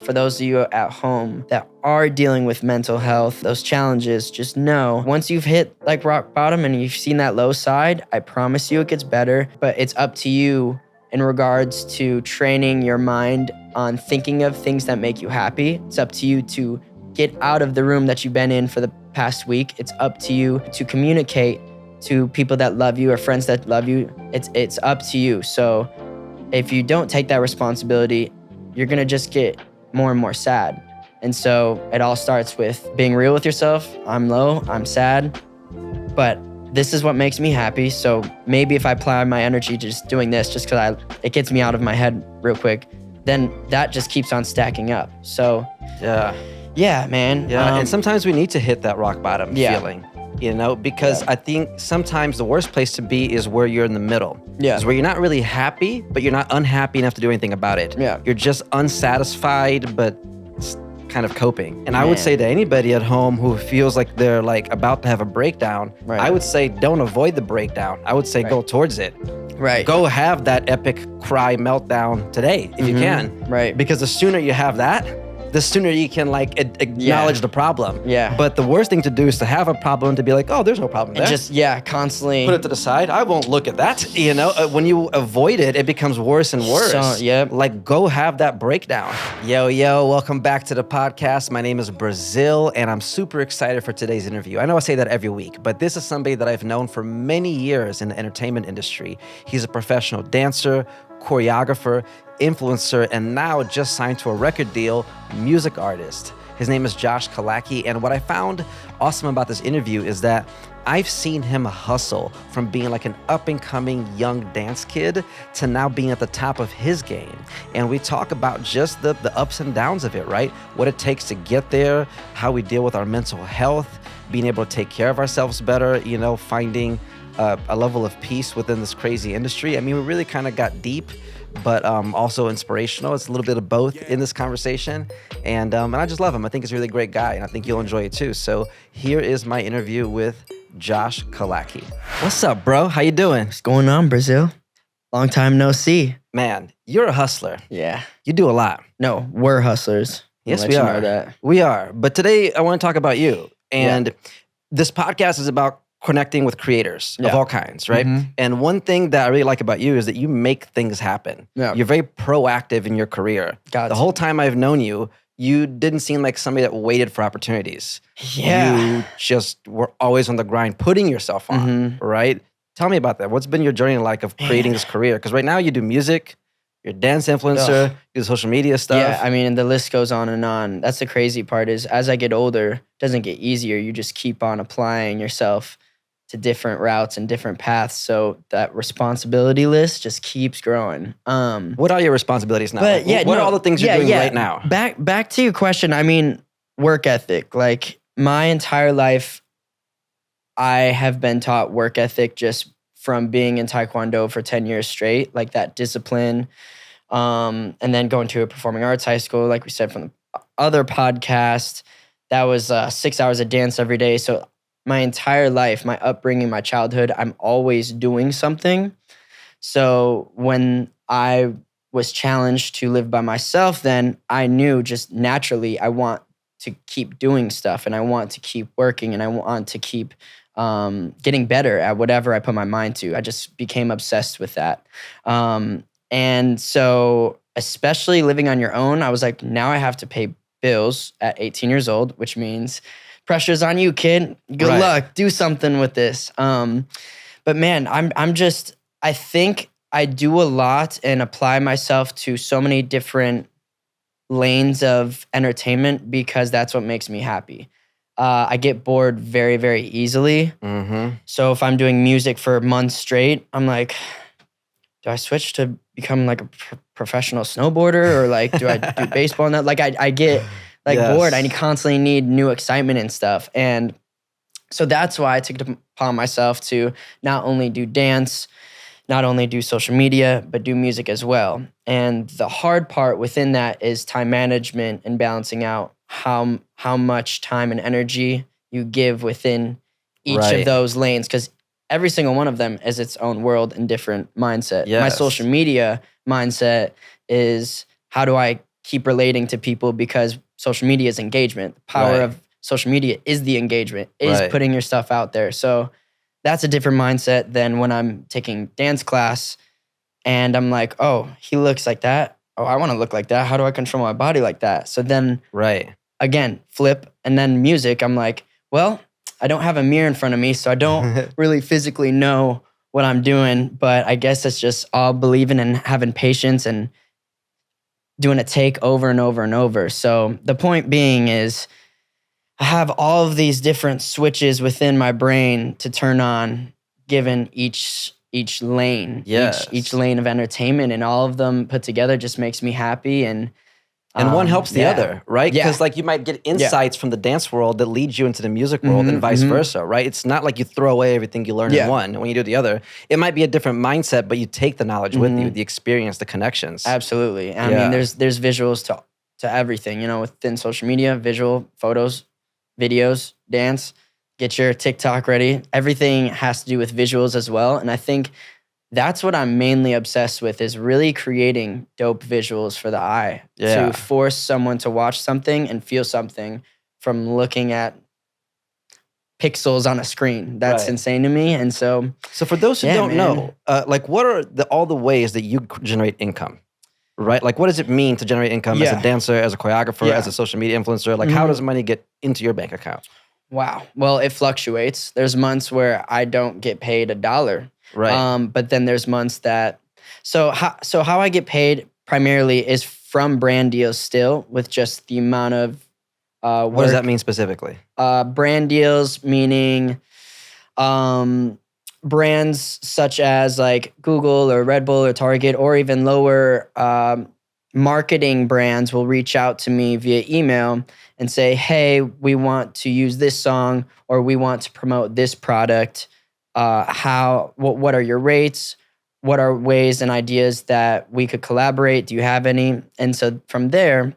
For those of you at home that are dealing with mental health, those challenges, just know once you've hit like rock bottom and you've seen that low side, I promise you it gets better, but it's up to you in regards to training your mind on thinking of things that make you happy. It's up to you to get out of the room that you've been in for the past week. It's up to you to communicate to people that love you or friends that love you. It's up to you. So if you don't take that responsibility, you're gonna just get more and more sad. And so it all starts with being real with yourself. I'm low, I'm sad, but this is what makes me happy. So maybe if I apply my energy just doing this, just because it gets me out of my head real quick, then that just keeps on stacking up. So yeah, man. Yeah, and sometimes we need to hit that rock bottom feeling, because I think sometimes the worst place to be is where you're in the middle. Yeah. It's where you're not really happy, but you're not unhappy enough to do anything about it. Yeah. You're just unsatisfied, but kind of coping. And I would say to anybody at home who feels like they're like about to have a breakdown, I would say don't avoid the breakdown. I would say go towards it. Right. Go have that epic cry meltdown today if you can. Right. Because the sooner you have that, the sooner you can like acknowledge the problem. Yeah. But the worst thing to do is to have a problem to be like, oh, there's no problem there. And just, constantly. Put it to the side. I won't look at that. When you avoid it, it becomes worse and worse. Like go have that breakdown. Yo, welcome back to the podcast. My name is Brazil and I'm super excited for today's interview. I know I say that every week, but this is somebody that I've known for many years in the entertainment industry. He's a professional dancer, choreographer, influencer, and now just signed to a record deal, music artist. His name is Josh Killacky, and what I found awesome about this interview is that I've seen him hustle from being like an up-and-coming young dance kid to now being at the top of his game. And we talk about just the ups and downs of it, right? What it takes to get there, how we deal with our mental health, being able to take care of ourselves better, finding a level of peace within this crazy industry. I mean, we really kind of got deep, but also inspirational. It's a little bit of both in this conversation. And I just love him. I think he's a really great guy, and I think you'll enjoy it too. So here is my interview with Josh Killacky. What's up, bro? How you doing? What's going on, Brazil? Long time no see. Man, you're a hustler. Yeah. You do a lot. No, we're hustlers. Yes, we are. Know that. We are. But today I want to talk about you. And this podcast is about connecting with creators of all kinds, right? Mm-hmm. And one thing that I really like about you is that you make things happen. Yeah. You're very proactive in your career. The whole time I've known you, you didn't seem like somebody that waited for opportunities. Yeah. You just were always on the grind, putting yourself on, right? Tell me about that. What's been your journey like of creating this career? Because right now you do music, you're a dance influencer, you do social media stuff. Yeah, I mean, and the list goes on and on. That's the crazy part is as I get older, it doesn't get easier. You just keep on applying yourself to different routes and different paths. So that responsibility list just keeps growing. What are your responsibilities now? But what are all the things you're doing right now? Back to your question. I mean, work ethic. Like my entire life, I have been taught work ethic just from being in Taekwondo for 10 years straight, like that discipline. And then going to a performing arts high school, like we said from the other podcast, that was 6 hours of dance every day. So my entire life, my upbringing, my childhood, I'm always doing something. So when I was challenged to live by myself, then I knew just naturally I want to keep doing stuff and I want to keep working and I want to keep getting better at whatever I put my mind to. I just became obsessed with that. And so especially living on your own, I was like, now I have to pay bills at 18 years old, which means pressure's on you, kid. Good luck. Do something with this. But man, I think I do a lot and apply myself to so many different lanes of entertainment because that's what makes me happy. I get bored very, very easily. Mm-hmm. So if I'm doing music for months straight, I'm like, do I switch to become like a professional snowboarder or like do I do baseball now? Like I get bored. I constantly need new excitement and stuff. And so that's why I took it upon myself to not only do dance, not only do social media, but do music as well. And the hard part within that is time management and balancing out how much time and energy you give within each of those lanes. Because every single one of them is its own world and different mindset. Yes. My social media mindset is how do I keep relating to people because social media is engagement. The power of social media is the engagement, is putting your stuff out there. So that's a different mindset than when I'm taking dance class and I'm like, oh, he looks like that. Oh, I want to look like that. How do I control my body like that? So then again, flip. And then music, I'm like, well, I don't have a mirror in front of me, so I don't really physically know what I'm doing, but I guess it's just all believing and having patience and doing a take over and over and over. So the point being is I have all of these different switches within my brain to turn on given each lane, each lane of entertainment, and all of them put together just makes me happy. And one helps the other, right? Because like you might get insights from the dance world that leads you into the music world and vice versa, right? It's not like you throw away everything you learn in one when you do the other. It might be a different mindset, but you take the knowledge with you, the experience, the connections. Absolutely. I mean, there's visuals to everything, within social media, visual, photos, videos, dance, get your TikTok ready. Everything has to do with visuals as well. And I think that's what I'm mainly obsessed with is really creating dope visuals for the eye to force someone to watch something and feel something from looking at pixels on a screen. That's insane to me. And so for those who don't know, like what are all the ways that you generate income? Right? Like what does it mean to generate income as a dancer, as a choreographer, as a social media influencer? Like how does money get into your bank account? Wow. Well, it fluctuates. There's months where I don't get paid $1. Right. But then there's months that so how I get paid primarily is from brand deals still with just the amount of work. What does that mean specifically? Brand deals meaning brands such as like Google or Red Bull or Target or even lower marketing brands will reach out to me via email and say, hey, we want to use this song or we want to promote this product. What are your rates? What are ways and ideas that we could collaborate? Do you have any? And so from there,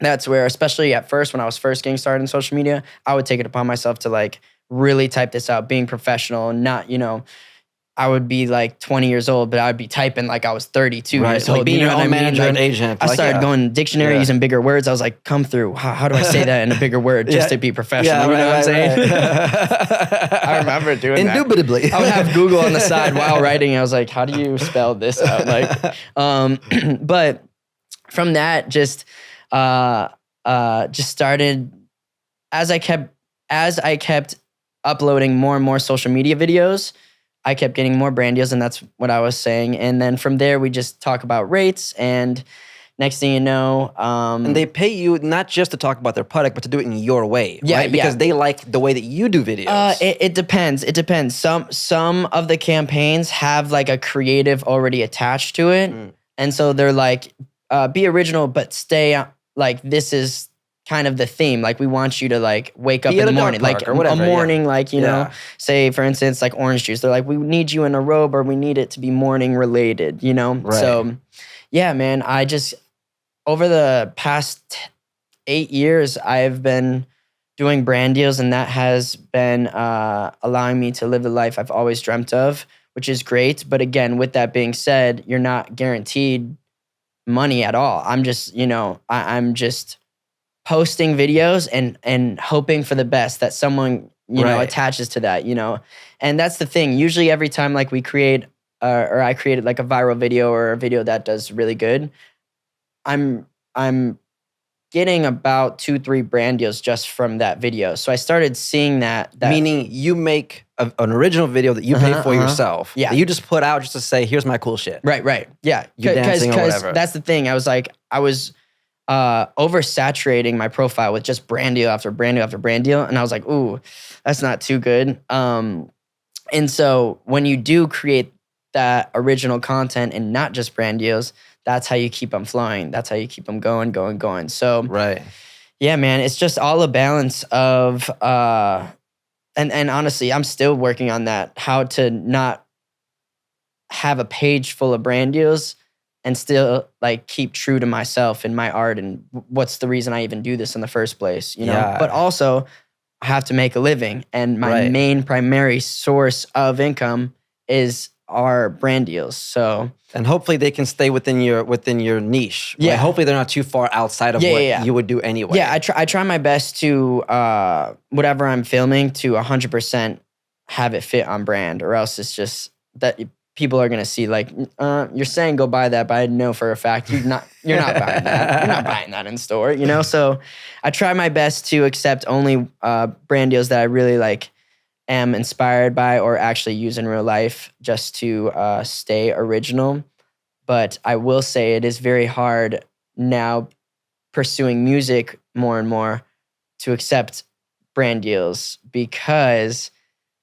that's where, especially at first, when I was first getting started in social media, I would take it upon myself to like really type this out, being professional and not, I would be like 20 years old, but I would be typing like I was 32 years old. Being your own manager and agent. I started going to dictionary using bigger words. I was like, come through. How do I say that in a bigger word just to be professional? You know what I'm saying? I remember doing that. Indubitably. I would have Google on the side while writing. I was like, how do you spell this out? Like, but from that, just started as I kept uploading more and more social media videos. I kept getting more brand deals, and that's what I was saying. And then from there, we just talk about rates, and next thing you know... and they pay you not just to talk about their product, but to do it in your way, right? Because they like the way that you do videos. It depends. It depends. Some of the campaigns have like a creative already attached to it. And so they're like, be original, but stay like this is kind of the theme. Like we want you to like wake up in the morning, like or whatever, a morning, like, say for instance, like orange juice. They're like, we need you in a robe or we need it to be morning related, So yeah, man, I just, over the past 8 years, I've been doing brand deals and that has been allowing me to live the life I've always dreamt of, which is great. But again, with that being said, you're not guaranteed money at all. I'm just, I'm just posting videos and hoping for the best that someone, attaches to that, And that's the thing. Usually every time like we create or I created like a viral video or a video that does really good, I'm getting about 2-3 brand deals just from that video. So I started seeing that meaning you make an original video that you pay for yourself. Yeah. That you just put out just to say, here's my cool shit. Right. Yeah. You're dancing or whatever. That's the thing. I was oversaturating my profile with just brand deal after brand deal after brand deal. And I was like, ooh, that's not too good. And so when you do create that original content and not just brand deals, that's how you keep them flowing. That's how you keep them going. So yeah, man, it's just all a balance of, and honestly, I'm still working on that, how to not have a page full of brand deals and still like keep true to myself and my art and what's the reason I even do this in the first place, But also I have to make a living and my main primary source of income is are brand deals. So and hopefully they can stay within your niche. Yeah. Like, hopefully they're not too far outside of what you would do anyway. Yeah, I try my best to whatever I'm filming to 100% have it fit on brand, or else it's just that people are gonna see like you're saying go buy that, but I know for a fact you're not buying that. You're not buying that in store, you know. So I try my best to accept only brand deals that I really like, am inspired by, or actually use in real life, just to stay original. But I will say it is very hard now pursuing music more and more to accept brand deals, because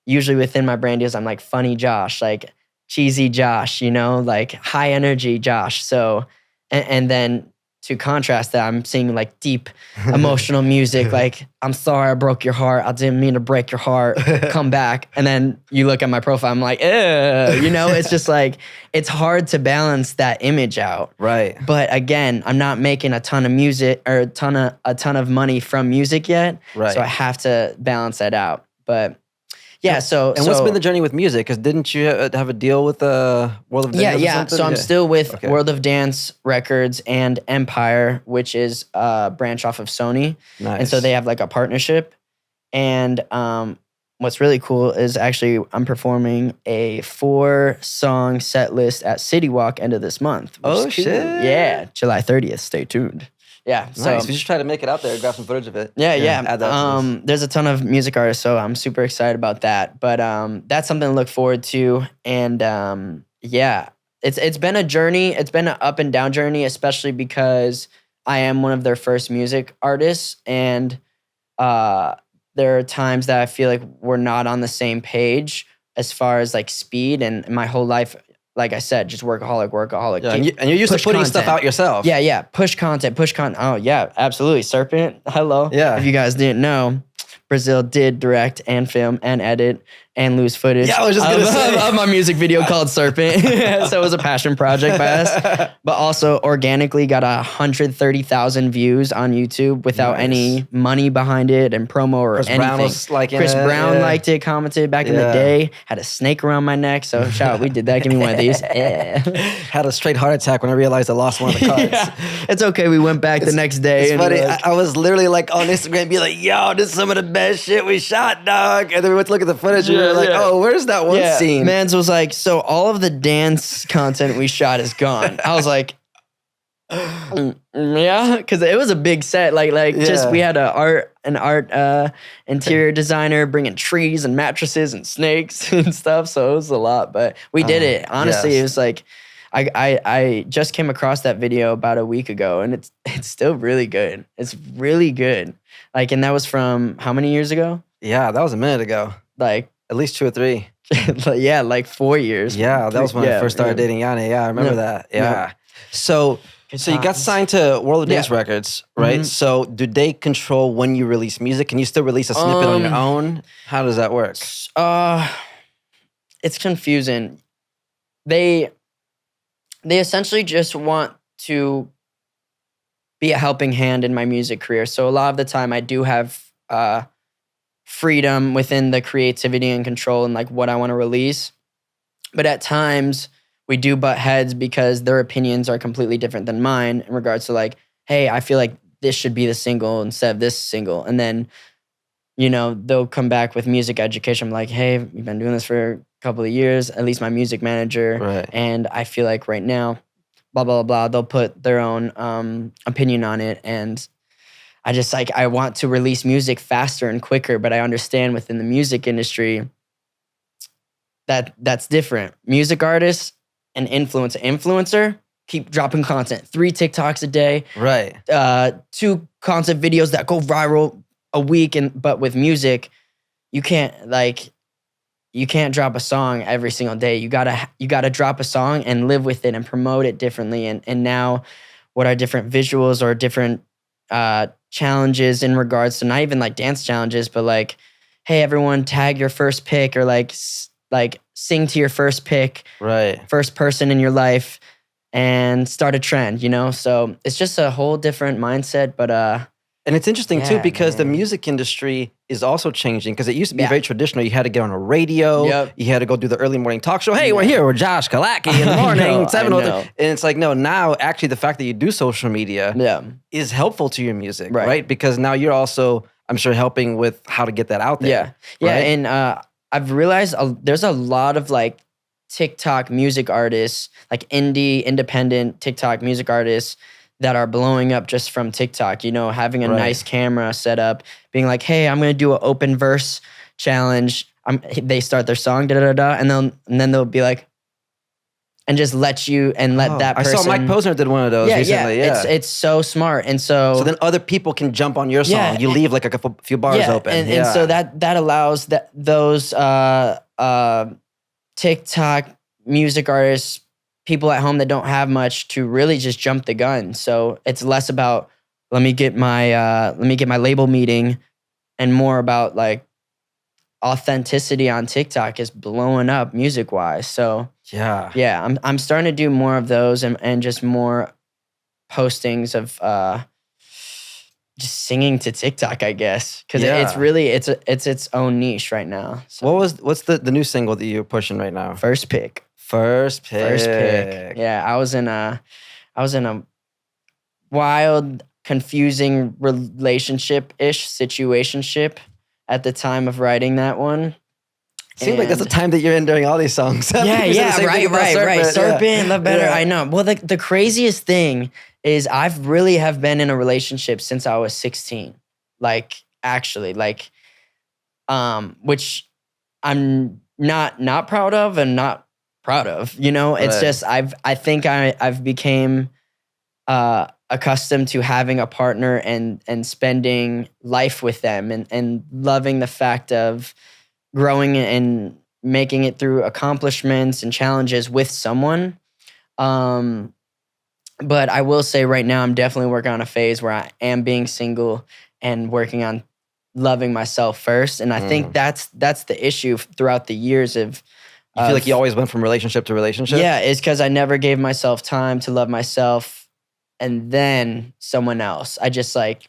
usually within my brand deals, I'm like funny Josh, like cheesy Josh, you know, like high energy Josh. So, and then to contrast that, I'm seeing like deep emotional music, like I'm sorry I broke your heart, I didn't mean to break your heart, come back. And then you look at my profile, I'm like, you know, it's just like, it's hard to balance that image out. Right. But again, I'm not making a ton of music or a ton of money from music yet. Right. So I have to balance that out. But yeah, so what's been the journey with music? Because didn't you have a deal with World of Dance? Yeah. So I'm still with World of Dance Records and Empire, which is a branch off of Sony. Nice. And so they have like a partnership. And what's really cool is actually I'm performing a 4-song set list at CityWalk end of this month. Oh, shit. Yeah, July 30th. Stay tuned. Yeah, nice. So we should try to make it out there, grab some footage of it. Yeah. Add that there's a ton of music artists, so I'm super excited about that. But that's something to look forward to. And yeah, it's been a journey. It's been an up and down journey, especially because I am one of their first music artists, and there are times that I feel like we're not on the same page as far as like speed. And my whole life, like I said, just workaholic. Yeah, and you're used to putting stuff out yourself. Yeah. Push content. Oh, yeah, absolutely. Serpent, hello. Yeah. If you guys didn't know, Brazil did direct and film and edit and lose footage. Yeah, I was just going to say. Of my music video called Serpent. So it was a passion project by us. But also organically got 130,000 views on YouTube without any money behind it and promo or anything. Brown was liking Chris it. Brown liked it, commented back in the day. Had a snake around my neck. So shout out, we did that. Give me one of these. Had a straight heart attack when I realized I lost one of the cards. It's okay. We went back the next day. It's funny. I was literally like on Instagram be like, yo, this is some of the best shit we shot, dog. And then we went to look at the footage and we were like, oh, where's that one scene? Mans was like, so all of the dance content we shot is gone. I was like, yeah, because it was a big set. Just we had an art interior designer bringing trees and mattresses and snakes and stuff. So it was a lot, but we did it. Honestly, it was like, I just came across that video about a week ago, and it's still really good. It's really good. Like, and that was from how many years ago? Yeah, that was a minute ago. Like at least 2 or 3. Yeah, like 4 years. Yeah, that was when I first started dating Yanni. Yeah, I remember that. Yeah. So you got signed to World of Dance Records, right? Mm-hmm. So do they control when you release music? Can you still release a snippet on your own? How does that work? It's confusing. They essentially just want to be a helping hand in my music career. So a lot of the time I do have freedom within the creativity and control and like what I want to release. But at times we do butt heads because their opinions are completely different than mine in regards to like, hey, I feel like this should be the single instead of this single. And then, you know, they'll come back with music education. I'm like, hey, we've been doing this for a couple of years, at least my music manager. Right. And I feel like right now, blah, blah, blah, they'll put their own opinion on it. And I just like, I want to release music faster and quicker, but I understand within the music industry that's different. Music artists and influencer, keep dropping content, 3 TikToks a day. Right. 2 content videos that go viral a week. But with music, you can't drop a song every single day. You gotta drop a song and live with it and promote it differently. And now what are different visuals or different challenges in regards to not even like dance challenges, but like, hey, everyone tag your first pick or like sing to your first pick, right? First person in your life and start a trend, you know? So it's just a whole different mindset, but And it's interesting too, Yeah, because the man. music industry is also changing, because it used to be Yeah. very traditional. You had to get on a radio. Yep. You had to go do the early morning talk show. Hey, we're here with Josh Killacky in the morning, 7:03. And it's like, no, now actually the fact that you do social media is helpful to your music, right? Because now you're also, I'm sure, helping with how to get that out there. Yeah, right? and I've realized there's a lot of like TikTok music artists, like independent TikTok music artists that are blowing up just from TikTok, you know, having a nice camera set up, being like, hey, I'm going to do an open verse challenge. They start their song, and then they'll be like, and just let you, and let that person. I saw Mike Posner did one of those recently. Yeah, it's so smart. And so then other people can jump on your song. You leave like a few bars open. And so that allows those TikTok music artists, people at home that don't have much, to really just jump the gun. So it's less about let me get my label meeting, and more about like authenticity on TikTok is blowing up music wise. So I'm starting to do more of those, and just more postings of just singing to TikTok, I guess, because it's really it's its own niche right now. So. What's the new single that you're pushing right now? First pick. Yeah, I was in a wild, confusing relationship-ish situationship at the time of writing that one. Seems like that's the time that you're in during all these songs. Right. Serpent, Love Better. I know. Well, the craziest thing is I've really have been in a relationship since I was 16. Like, actually, like, which I'm not proud of, and not proud of, you know. It's just I think I've became accustomed to having a partner and spending life with them, and loving the fact of growing and making it through accomplishments and challenges with someone. But I will say right now, I'm definitely working on a phase where I am being single and working on loving myself first. And I think that's the issue throughout the years of. You feel like you always went from relationship to relationship? Yeah, it's because I never gave myself time to love myself, and then someone else. I just like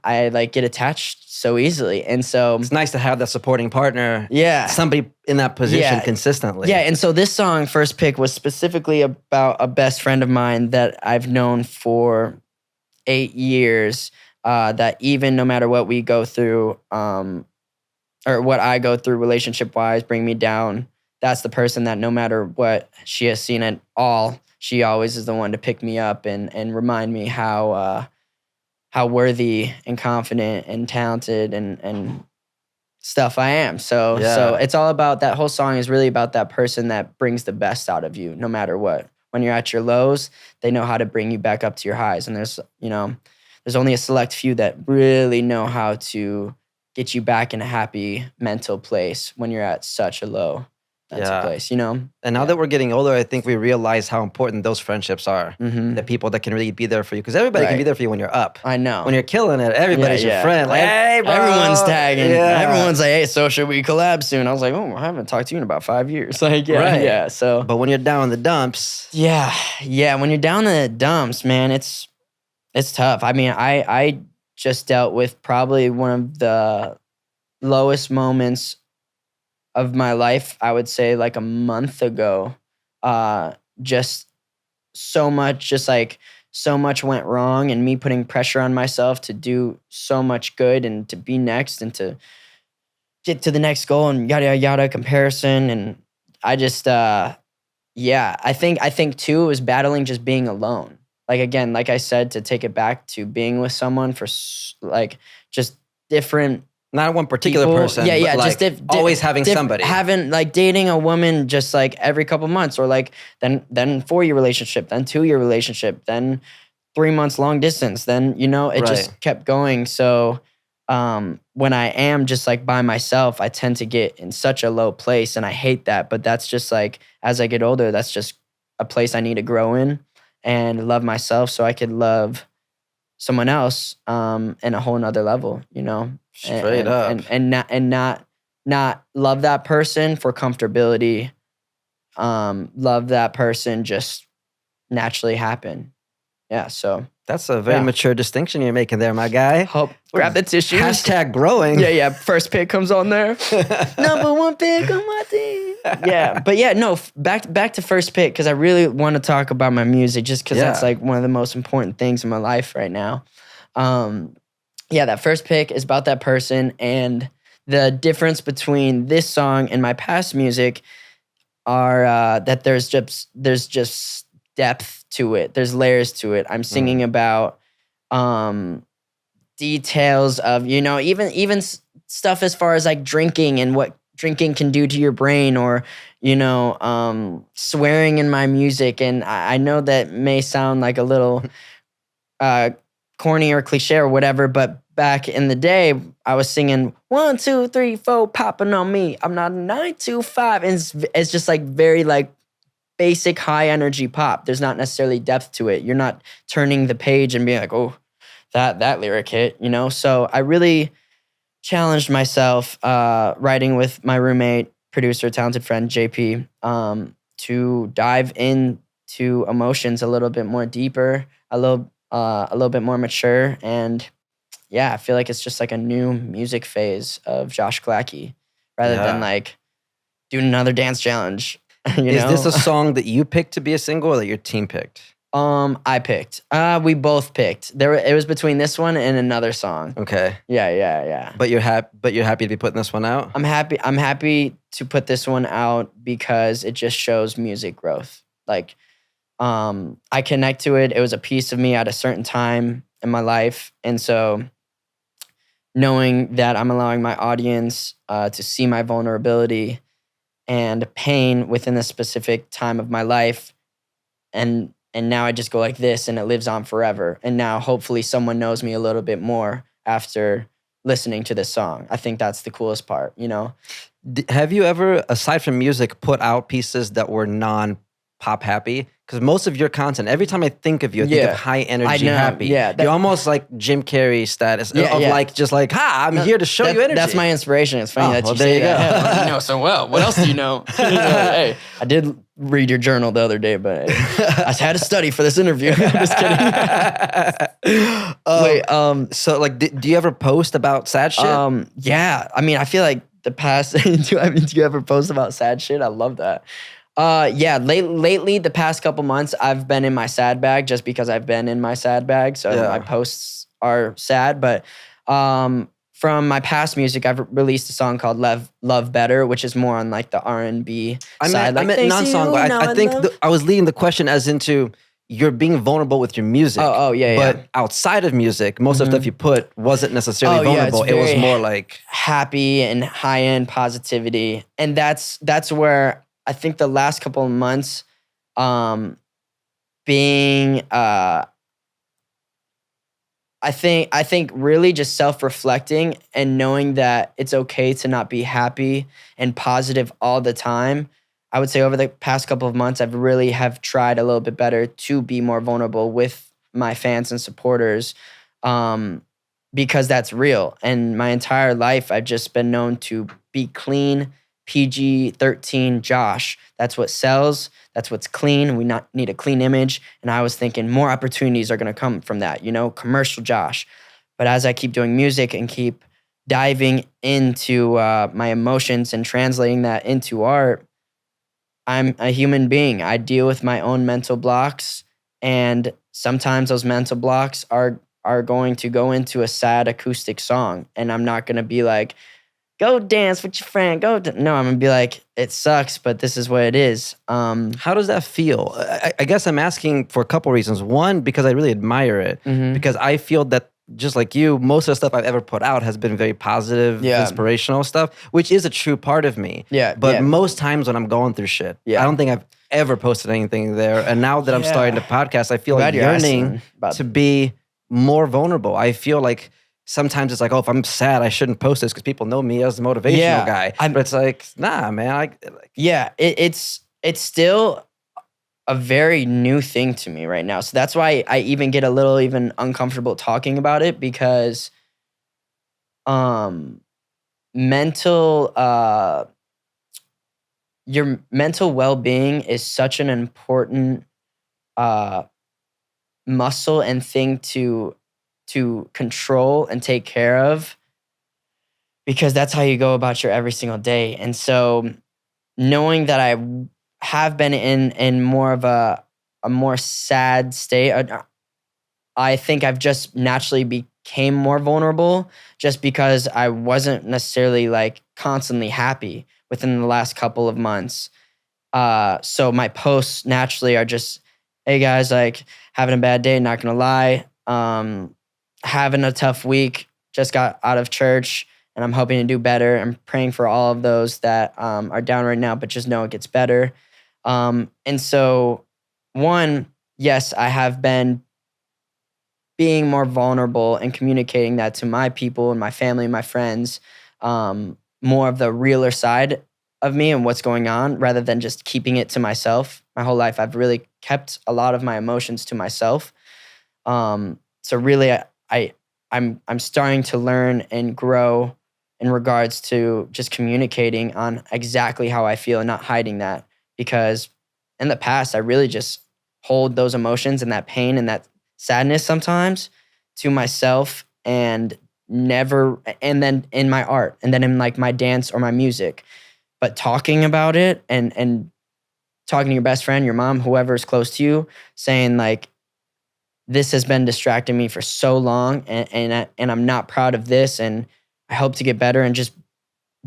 I like get attached so easily, and so it's nice to have that supporting partner. Yeah, somebody in that position consistently. Yeah, and so this song, First Pick, was specifically about a best friend of mine that I've known for 8 years. That even no matter what we go through, or what I go through relationship wise, bring me down. That's the person that no matter what she has seen at all, she always is the one to pick me up and remind me how worthy and confident and talented and stuff I am. So it's all about, that whole song is really about that person that brings the best out of you no matter what. When you're at your lows, they know how to bring you back up to your highs. And there's only a select few that really know how to get you back in a happy mental place when you're at such a low place, you know? And now that we're getting older, I think we realize how important those friendships are. Mm-hmm. The people that can really be there for you. Because everybody can be there for you when you're up. I know. When you're killing it, everybody's your friend. Like, hey, bro. Everyone's tagging. Yeah. Everyone's like, hey, so should we collab soon? I was like, oh, I haven't talked to you in about 5 years. Like, yeah. So, but when you're down in the dumps. Yeah. When you're down in the dumps, man, it's tough. I mean, I just dealt with probably one of the lowest moments of my life, I would say, like a month ago. Just so much went wrong, and me putting pressure on myself to do so much good and to be next and to get to the next goal and yada yada comparison. And I just I think too, it was battling just being alone. Like, again, like I said, to take it back to being with someone for like just different. Not one particular people. person. Yeah, but just always having somebody. Having, like, dating a woman just like every couple months, or like then 4-year relationship, then 2-year relationship, then 3 months long distance. Then, you know, it just kept going. So when I am just like by myself, I tend to get in such a low place, and I hate that. But that's just like, as I get older, that's just a place I need to grow in and love myself so I could love someone else in a whole nother level, you know? Straight up. And not love that person for comfortability. Love that person just naturally happen. Yeah, so. That's a very mature distinction you're making there, my guy. Grab the tissues. Hashtag growing. Yeah. First pick comes on there. Number one pick on my team. Yeah. But yeah, no, back to first pick, because I really want to talk about my music, just because that's like one of the most important things in my life right now. That first pick is about that person, and the difference between this song and my past music are that there's just depth to it. There's layers to it. I'm singing about details of, even stuff as far as like drinking and what drinking can do to your brain, or swearing in my music. And I know that may sound like a little corny or cliche or whatever, but back in the day, I was singing 1, 2, 3, 4, popping on me. I'm not a 9 to 5, and it's just like very like basic high energy pop. There's not necessarily depth to it. You're not turning the page and being like, oh, that lyric hit, So I really challenged myself writing with my roommate, producer, talented friend JP, to dive into emotions a little bit more deeper, a little bit more mature, and I feel like it's just like a new music phase of Josh Killacky, rather than like doing another dance challenge. Is this a song that you picked to be a single, or that your team picked? I picked. We both picked. It was between this one and another song. Okay. Yeah. But you're happy to be putting this one out? I'm happy to put this one out because it just shows music growth. Like, I connect to it. It was a piece of me at a certain time in my life, and so knowing that I'm allowing my audience to see my vulnerability and pain within a specific time of my life, and now I just go like this, and it lives on forever. And now hopefully someone knows me a little bit more after listening to this song. I think that's the coolest part, Have you ever, aside from music, put out pieces that were non-pop happy? Because most of your content, every time I think of you, I think of high energy, happy. Yeah, you're almost like Jim Carrey status like, just like, I'm here to show you energy. That's my inspiration. It's funny that you say that. You know so well. What else do you know? Hey, I did read your journal the other day, but I had to study for this interview. Just kidding. Wait, so like, do you ever post about sad shit? Yeah. I mean, I feel like the past, do you ever post about sad shit? I love that. Lately, the past couple months, I've been in my sad bag just because I've been in my sad bag. So my posts are sad. But from my past music, I've released a song called Love Better, which is more on like the R&B side. I meant non-song, but I think I was leading the question as into you're being vulnerable with your music. But outside of music, most of the stuff you put wasn't necessarily vulnerable. It was more like happy and high-end positivity. And that's where I think the last couple of months, being, I think really just self-reflecting and knowing that it's okay to not be happy and positive all the time. I would say over the past couple of months, I've really have tried a little bit better to be more vulnerable with my fans and supporters, because that's real. And my entire life, I've just been known to be clean, PG-13 Josh. That's what sells. That's what's clean. We need a clean image. And I was thinking more opportunities are going to come from that, commercial Josh. But as I keep doing music and keep diving into my emotions and translating that into art, I'm a human being. I deal with my own mental blocks. And sometimes those mental blocks are going to go into a sad acoustic song. And I'm not going to be like, go dance with your friend. No, I'm going to be like, it sucks, but this is what it is. How does that feel? I guess I'm asking for a couple reasons. One, because I really admire it. Mm-hmm. Because I feel that, just like you, most of the stuff I've ever put out has been very positive, inspirational stuff, which is a true part of me. But most times when I'm going through shit, I don't think I've ever posted anything there. And now that I'm starting to podcast, I feel like yearning to be more vulnerable. I feel like sometimes it's like, if I'm sad, I shouldn't post this because people know me as the motivational guy. But it's like, nah, man. It's still a very new thing to me right now. So that's why I even get a little even uncomfortable talking about it, because your mental well-being is such an important muscle and thing to control and take care of, because that's how you go about your every single day. And so knowing that I have been in more of a more sad state, I think I've just naturally became more vulnerable just because I wasn't necessarily like constantly happy within the last couple of months. So my posts naturally are just, hey guys, like having a bad day, not gonna lie. Having a tough week, just got out of church and I'm hoping to do better. I'm praying for all of those that are down right now, but just know it gets better. And so one, yes, I have been being more vulnerable and communicating that to my people and my family and my friends, more of the realer side of me and what's going on rather than just keeping it to myself. My whole life, I've really kept a lot of my emotions to myself. So really, I'm starting to learn and grow in regards to just communicating on exactly how I feel and not hiding that. Because in the past, I really just hold those emotions and that pain and that sadness sometimes to myself and then in my art and then in like my dance or my music. But talking about it and talking to your best friend, your mom, whoever's close to you, saying like, this has been distracting me for so long and I'm not proud of this and I hope to get better, and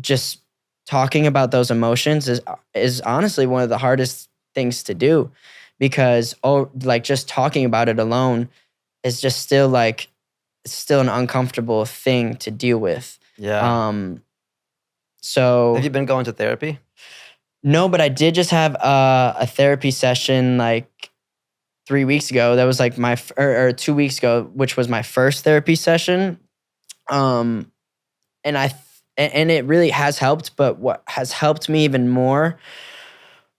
just talking about those emotions is honestly one of the hardest things to do, because like just talking about it alone is just still like, it's still an uncomfortable thing to deal with. Yeah. So have you been going to therapy? No, but I did just have a therapy session like 3 weeks ago. That was like or 2 weeks ago, which was my first therapy session. And and it really has helped. But what has helped me even more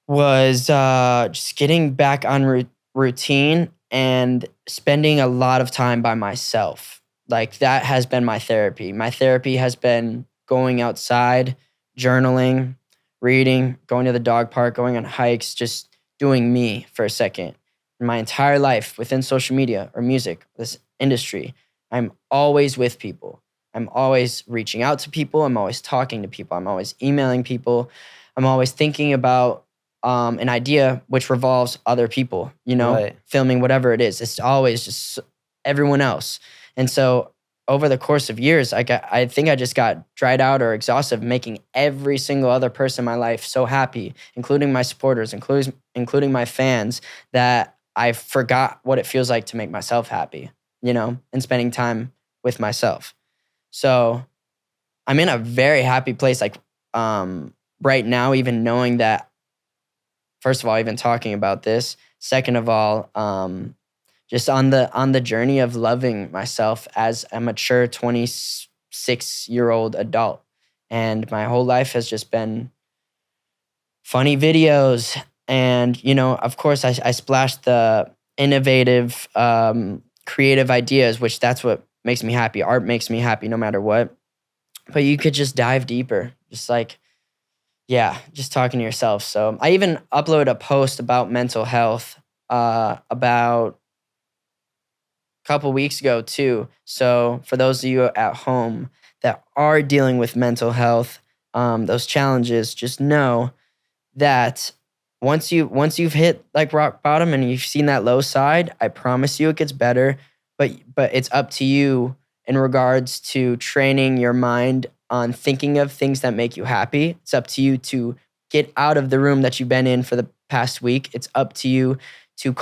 was just getting back on routine and spending a lot of time by myself. Like that has been my therapy. My therapy has been going outside, journaling, reading, going to the dog park, going on hikes, just doing me for a second. My entire life within social media or music, this industry, I'm always with people. I'm always reaching out to people. I'm always talking to people. I'm always emailing people. I'm always thinking about an idea which revolves other people, Right. filming whatever it is. It's always just everyone else. And so over the course of years, I think I just got dried out or exhausted making every single other person in my life so happy, including my supporters, including my fans, that I forgot what it feels like to make myself happy, and spending time with myself. So I'm in a very happy place, like right now, even knowing that, first of all, even talking about this. Second of all, just on the journey of loving myself as a mature 26-year-old adult. And my whole life has just been funny videos. And, of course, I splashed the innovative, creative ideas, which that's what makes me happy. Art makes me happy no matter what. But you could just dive deeper, just like, yeah, just talking to yourself. So I even uploaded a post about mental health about a couple weeks ago too. So for those of you at home that are dealing with mental health, those challenges, just know that once you've hit like rock bottom and you've seen that low side, I promise you it gets better. But it's up to you in regards to training your mind on thinking of things that make you happy. It's up to you to get out of the room that you've been in for the past week. It's up to you to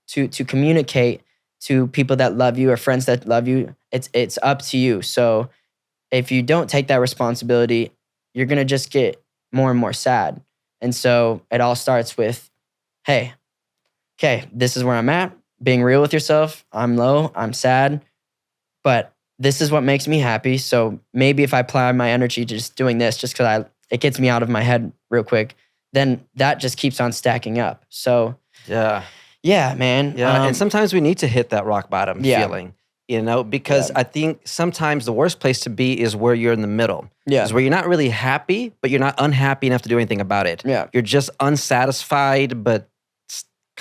to communicate to people that love you or friends that love you. It's up to you. So if you don't take that responsibility, you're gonna just get more and more sad. And so it all starts with, hey, okay, this is where I'm at. Being real with yourself. I'm low, I'm sad, but this is what makes me happy. So maybe if I apply my energy to just doing this, just because it gets me out of my head real quick, then that just keeps on stacking up. So yeah, man. Yeah, and sometimes we need to hit that rock bottom feeling, because I think sometimes the worst place to be is where you're in the middle. Yeah. Is where you're not really happy, but you're not unhappy enough to do anything about it. Yeah. You're just unsatisfied, but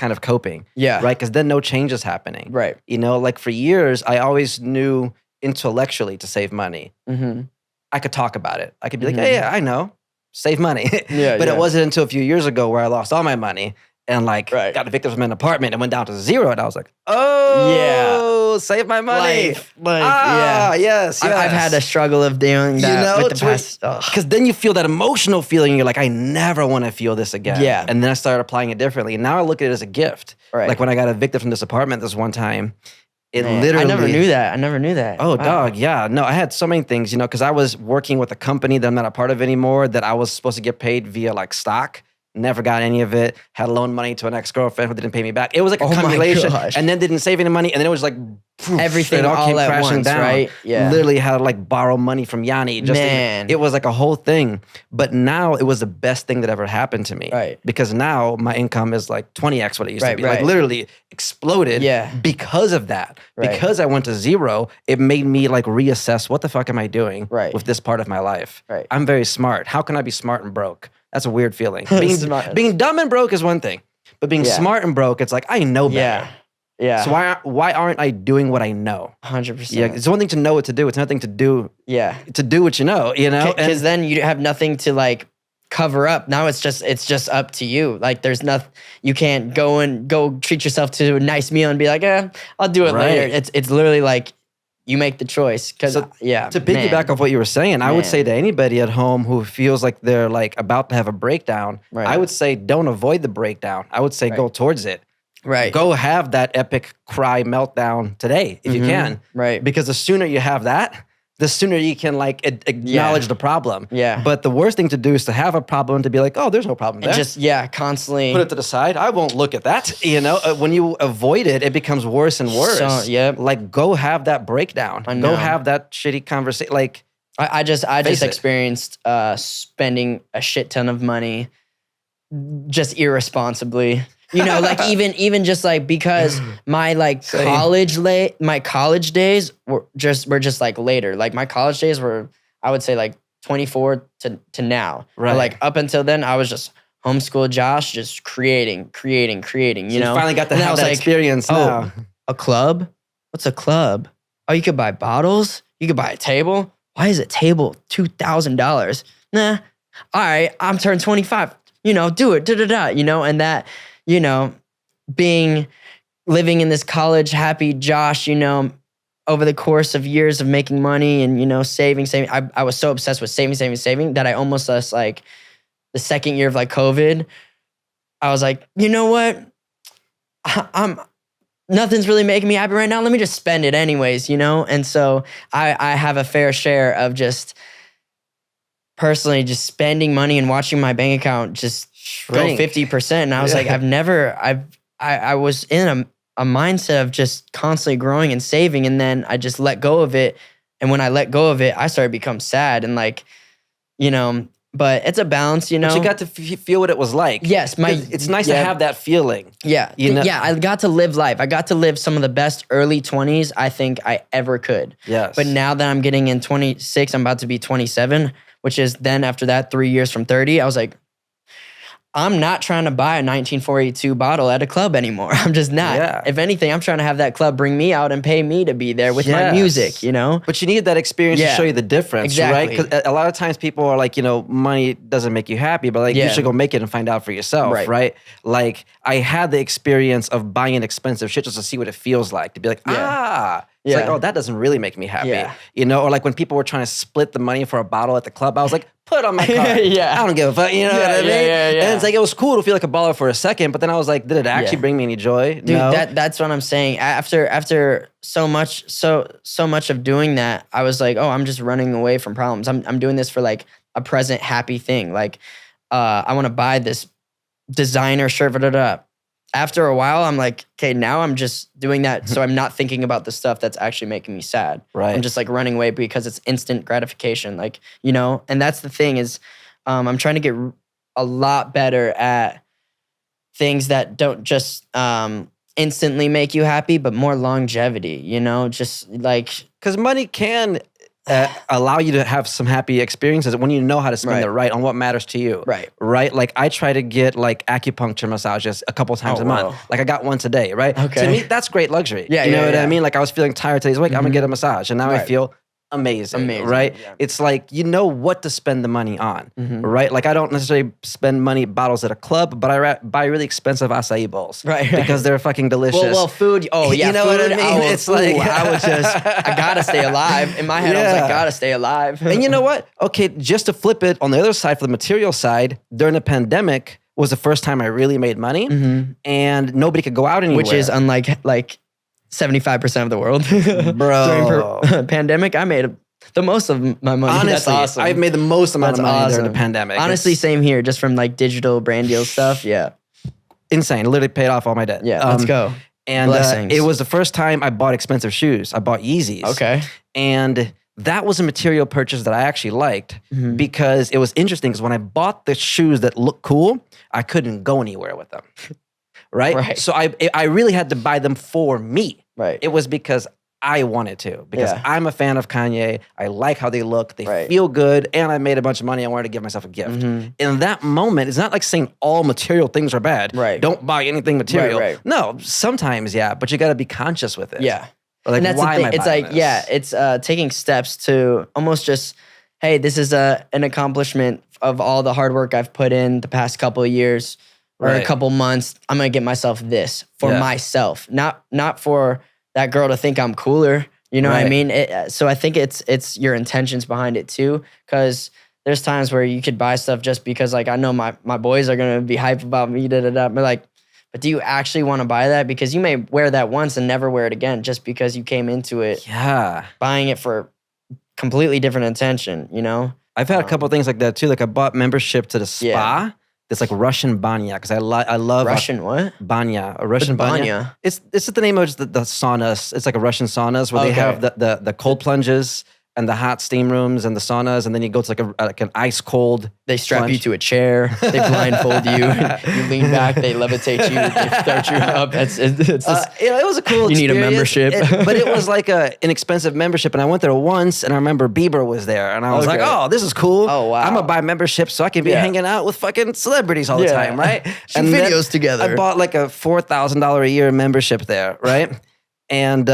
kind of coping. Yeah. Right? Because then no change is happening. Right. You know, like for years, I always knew intellectually to save money. Mm-hmm. I could talk about it. I could be like, hey, yeah, I know, save money. Yeah, but it wasn't until a few years ago where I lost all my money and like got evicted from an apartment and went down to zero. And I was like, oh, save my money. Yes. I've had a struggle of doing that with the past. Because then you feel that emotional feeling. You're like, I never want to feel this again. Yeah. And then I started applying it differently. And now I look at it as a gift. Right. Like when I got evicted from this apartment this one time, literally. I never knew that. Oh, wow. Dog. Yeah. No, I had so many things, you know, because I was working with a company that I'm not a part of anymore that I was supposed to get paid via like stock. Never got any of it. Had loaned money to an ex-girlfriend who didn't pay me back. It was like a accumulation. And then didn't save any money. And then it was like everything all came at once, down. Right? Yeah. Literally had to like borrow money from Yanni. It was like a whole thing. But now it was the best thing that ever happened to me. Right. Because now my income is like 20x what it used to be. Like literally exploded because of that. Right. Because I went to zero, it made me like reassess what the fuck am I doing with this part of my life. Right. I'm very smart. How can I be smart and broke? That's a weird feeling. Being dumb and broke is one thing, but being smart and broke, it's like, I know better. Yeah. So why aren't I doing what I know? 100%. Yeah. It's one thing to know what to do. It's nothing to do. Yeah. To do what you know. Because then you have nothing to like cover up. Now it's just up to you. Like there's nothing. You can't go treat yourself to a nice meal and be like, I'll do it later. It's literally like. You make the choice. To piggyback off what you were saying, I would say to anybody at home who feels like they're like about to have a breakdown, I would say don't avoid the breakdown. I would say go towards it. Right. Go have that epic cry meltdown today if you can. Right. Because the sooner you have that, the sooner you can like acknowledge the problem. Yeah. But the worst thing to do is to have a problem and to be like, oh, there's no problem there. And just, constantly. Put it to the side. I won't look at that. You know, when you avoid it, it becomes worse and worse. Like go have that breakdown. Go have that shitty conversation. Like I just experienced spending a shit ton of money just irresponsibly. You know, like even just like because my like my college days were just like later. Like my college days were, I would say like 24 to now. Right. But like up until then, I was just homeschool Josh, just creating. You know, finally got to have that experience now. A club? What's a club? Oh, you could buy bottles. You could buy a table. Why is a table $2,000? Nah. All right, I'm turned 25. You know, do it. You know, and that. You know, living in this college happy Josh, you know, over the course of years of making money and, you know, saving. I was so obsessed with saving that I almost lost like the second year of like COVID. I was like, you know what? Nothing's really making me happy right now. Let me just spend it anyways, you know? And so I have a fair share of just personally just spending money and watching my bank account just go 50%. And I was like, I was in a mindset of just constantly growing and saving. And then I just let go of it. And when I let go of it, I started to become sad and like, you know, but it's a balance, you know. But you got to feel what it was like. Yes. It's nice to have that feeling. Yeah. You know? Yeah. I got to live life. I got to live some of the best early 20s I think I ever could. Yes. But now that I'm getting in 26, I'm about to be 27, which is then after that 3 years from 30, I was like, I'm not trying to buy a 1942 bottle at a club anymore. I'm just not. Yeah. If anything, I'm trying to have that club bring me out and pay me to be there with my music, you know? But you need that experience to show you the difference, right? Because a lot of times people are like, you know, money doesn't make you happy, but like you should go make it and find out for yourself, right? Like I had the experience of buying expensive shit just to see what it feels like. To be like, it's like, oh, that doesn't really make me happy. You know, or like when people were trying to split the money for a bottle at the club, I was like, put it on my card. I don't give a fuck. You know what I mean? And it's like, it was cool to feel like a baller for a second, but then I was like, did it actually bring me any joy? Dude, no. That's what I'm saying. After so much of doing that, I was like, oh, I'm just running away from problems. I'm doing this for like a present happy thing. Like, I want to buy this designer shirt, After a while, I'm like, okay, now I'm just doing that so I'm not thinking about the stuff that's actually making me sad. Right. I'm just like running away because it's instant gratification. Like, you know, and that's the thing is I'm trying to get a lot better at things that don't just instantly make you happy, but more longevity, you know, just like. Because money can allow you to have some happy experiences when you know how to spend it right on what matters to you. Right. Like I try to get like acupuncture massages a couple times a month. Like I got one today, right? Okay. To me, that's great luxury. Yeah, you know what I mean? Like I was feeling tired today's week. I'm gonna get a massage, and now I feel amazing, right? Yeah. It's like you know what to spend the money on, right? Like I don't necessarily spend money bottles at a club, but I buy really expensive acai bowls, right? Because they're fucking delicious. Well, food. Oh yeah, you know food, what I mean? It's like I would I gotta stay alive. In my head, I was like, gotta stay alive. And you know what? Okay, just to flip it on the other side, for the material side, during the pandemic was the first time I really made money, and nobody could go out anywhere, which is unlike like 75% of the world. Bro. During pandemic, I made the most of my money. Honestly, that's awesome. I've made the most amount of money during the pandemic. Honestly, same here, just from like digital brand deal stuff. Yeah. Insane. Literally paid off all my debt. Yeah, let's go. And it was the first time I bought expensive shoes. I bought Yeezys. Okay. And that was a material purchase that I actually liked because it was interesting because when I bought the shoes that looked cool, I couldn't go anywhere with them. Right? So I really had to buy them for me. Right. It was because I wanted to, because I'm a fan of Kanye. I like how they look. They feel good. And I made a bunch of money. I wanted to give myself a gift. In that moment, it's not like saying all material things are bad. Right. Don't buy anything material. Right. No, sometimes, but you got to be conscious with it. Yeah. Like, and that's why the am I thing. It's buying like, this? it's taking steps to almost just, hey, this is an accomplishment of all the hard work I've put in the past couple of years or a couple months. I'm going to get myself this for myself, not for that girl to think I'm cooler. You know what I mean? So I think it's your intentions behind it too, because there's times where you could buy stuff just because like I know my boys are going to be hype about me, but like, but do you actually want to buy that? Because you may wear that once and never wear it again just because you came into it buying it for completely different intention, you know? I've had a couple things like that too. Like I bought membership to the spa. It's like Russian banya because I love Russian what? Banya, a Russian banya. It's the name of just the saunas. It's like a Russian saunas where they have the cold plunges and the hot steam rooms and the saunas, and then you go to like an ice cold. They strap you to a chair. They blindfold you. You lean back. They levitate you. They start you up. It was a cool. You need a membership, but it was like an inexpensive membership, and I went there once, and I remember Bieber was there, and I was like, "Oh, this is cool. Oh wow, I'm gonna buy membership so I can be hanging out with fucking celebrities all the time, right?" And videos together. I bought like a $4,000 a year membership there, right? And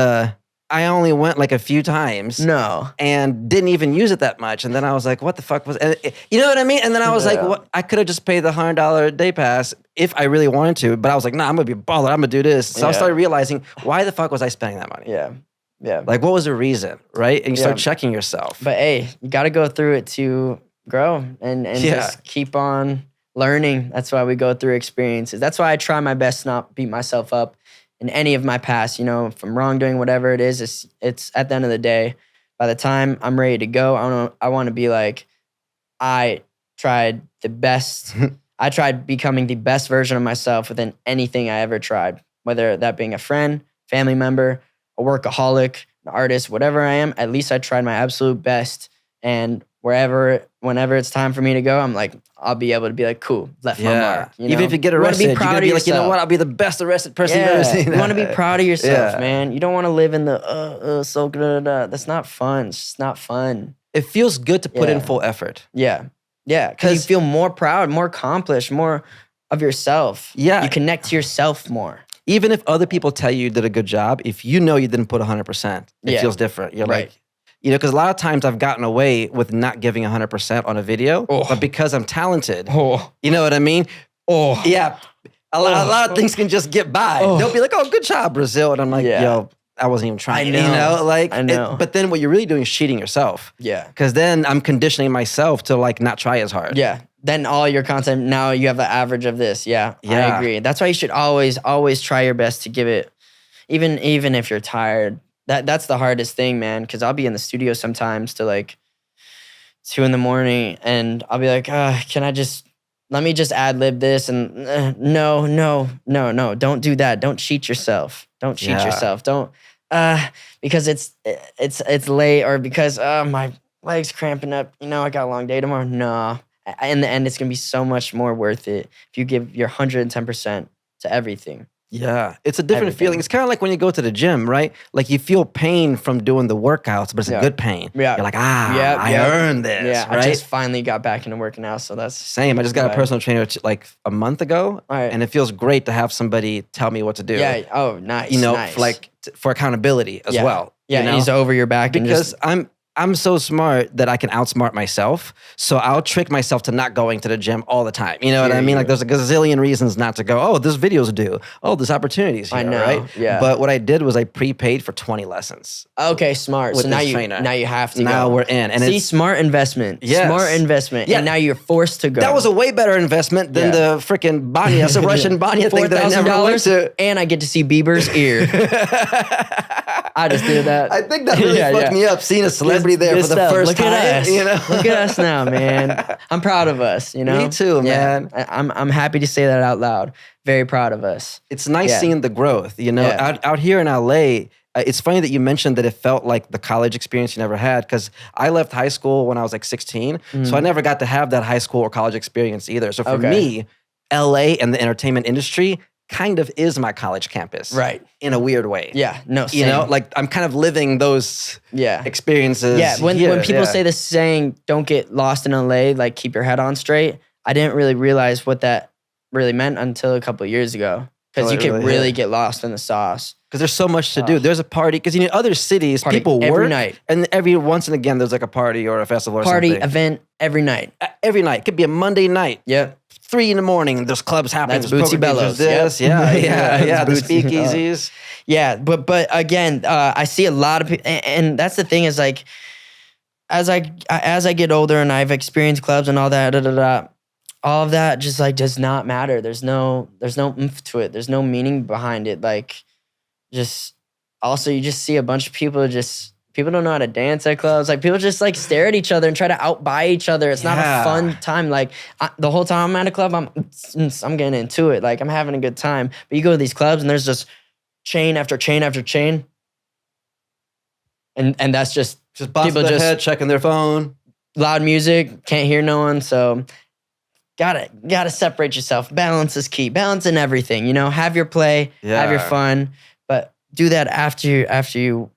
I only went like a few times. No. And didn't even use it that much. And then I was like, what the fuck was it? You know what I mean? And then I was like, what? I could have just paid the $100 day pass if I really wanted to. But I was like, nah, I'm going to be a baller. I'm going to do this. So I started realizing, why the fuck was I spending that money? Yeah. Like, what was the reason, right? And you start checking yourself. But hey, you got to go through it to grow and just keep on learning. That's why we go through experiences. That's why I try my best to not beat myself up in any of my past, you know, from wrongdoing, whatever it is, it's at the end of the day, by the time I'm ready to go, I want to be like, I tried the best. I tried becoming the best version of myself within anything I ever tried, whether that being a friend, family member, a workaholic, an artist, whatever I am, at least I tried my absolute best. And whenever it's time for me to go, I'm like, I'll be able to be like, cool, left my mark. You know? Even if you get arrested, you're gonna be like, you know what? I'll be the best arrested person you've ever seen. You want to be proud of yourself, man. You don't want to live in the so good. That's not fun. It's just not fun. It feels good to put in full effort. Yeah, because you feel more proud, more accomplished, more of yourself. Yeah, you connect to yourself more. Even if other people tell you did a good job, if you know you didn't put 100%, it feels different. You're like. You know, because a lot of times I've gotten away with not giving 100% on a video, but because I'm talented, you know what I mean? Yeah, a lot of things can just get by. They'll be like, oh, good job, Brazil. And I'm like, yo, I wasn't even trying. I know. But then what you're really doing is cheating yourself. Yeah. Because then I'm conditioning myself to like not try as hard. Yeah. Then all your content, now you have an average of this. Yeah, I agree. That's why you should always try your best to give it, even if you're tired. That's the hardest thing, man, because I'll be in the studio sometimes to like 2 a.m. and I'll be like, let me just ad-lib this and no, don't do that. Don't cheat yourself. Don't cheat yourself. Don't, because it's late or because my leg's cramping up, you know, I got a long day tomorrow. No, in the end, it's going to be so much more worth it if you give your 110% to everything. Yeah, it's a different feeling. It's kind of like when you go to the gym, right? Like you feel pain from doing the workouts, but it's a good pain. Yeah. You're like, I earned this, yeah, right? I just finally got back into working out, so that's... Same. I just got a personal trainer like a month ago, and it feels great to have somebody tell me what to do. Yeah, oh, nice, You know, nice. For accountability as well. Yeah, you know? he's over your back. Because I'm so smart that I can outsmart myself. So I'll trick myself to not going to the gym all the time. You know what I mean? Like there's a gazillion reasons not to go. Oh, this video's due. Oh, there's opportunities here, I know, right? yeah. But what I did was I prepaid for 20 lessons. Okay, smart. With so now this you trainer. now you have to now go. we're in. And see, smart investment. Yes. Smart investment. Yeah. And now you're forced to go. That was a way better investment than the freaking Banya, some Russian Banya thing that I never went to. And I get to see Bieber's ear. I just did that. I think that really fucked me up, seeing a celebrity there for the first time. Us. You know? Look at us now, man. I'm proud of us, you know? Me too, man. I'm happy to say that out loud. Very proud of us. It's nice seeing the growth, you know? Out here in LA, it's funny that you mentioned that it felt like the college experience you never had, because I left high school when I was like 16, so I never got to have that high school or college experience either. So for me, LA and the entertainment industry kind of is my college campus. Right. In a weird way. Yeah, no, same. You know, like I'm kind of living those experiences. Yeah, when people say this saying, don't get lost in LA, like keep your head on straight, I didn't really realize what that really meant until a couple of years ago. Because you can really get lost in the sauce. Because there's so much to do. There's a party. Because in other cities, people work. Every night. And every once and again, there's like a party or a festival or something. Party, event, every night. Every night. Could be a Monday night. Yep. 3 a.m, there's clubs happening. That's Bootsy Bellows. This. Yep. Yeah. The speakeasies. Yeah, but again, I see a lot of people, and that's the thing is like, as I get older and I've experienced clubs and all that, all of that just like does not matter. There's no oomph to it. There's no meaning behind it. Like, just also you just see a bunch of people people don't know how to dance at clubs. Like people just like stare at each other and try to outbuy each other. It's not a fun time. Like the whole time I'm at a club, I'm getting into it. Like I'm having a good time. But you go to these clubs and there's just chain after chain after chain, and that's just people their head, checking their phone, loud music, can't hear no one. So gotta separate yourself. Balance is key. Balance in everything. You know, have your play, have your fun, but do that after you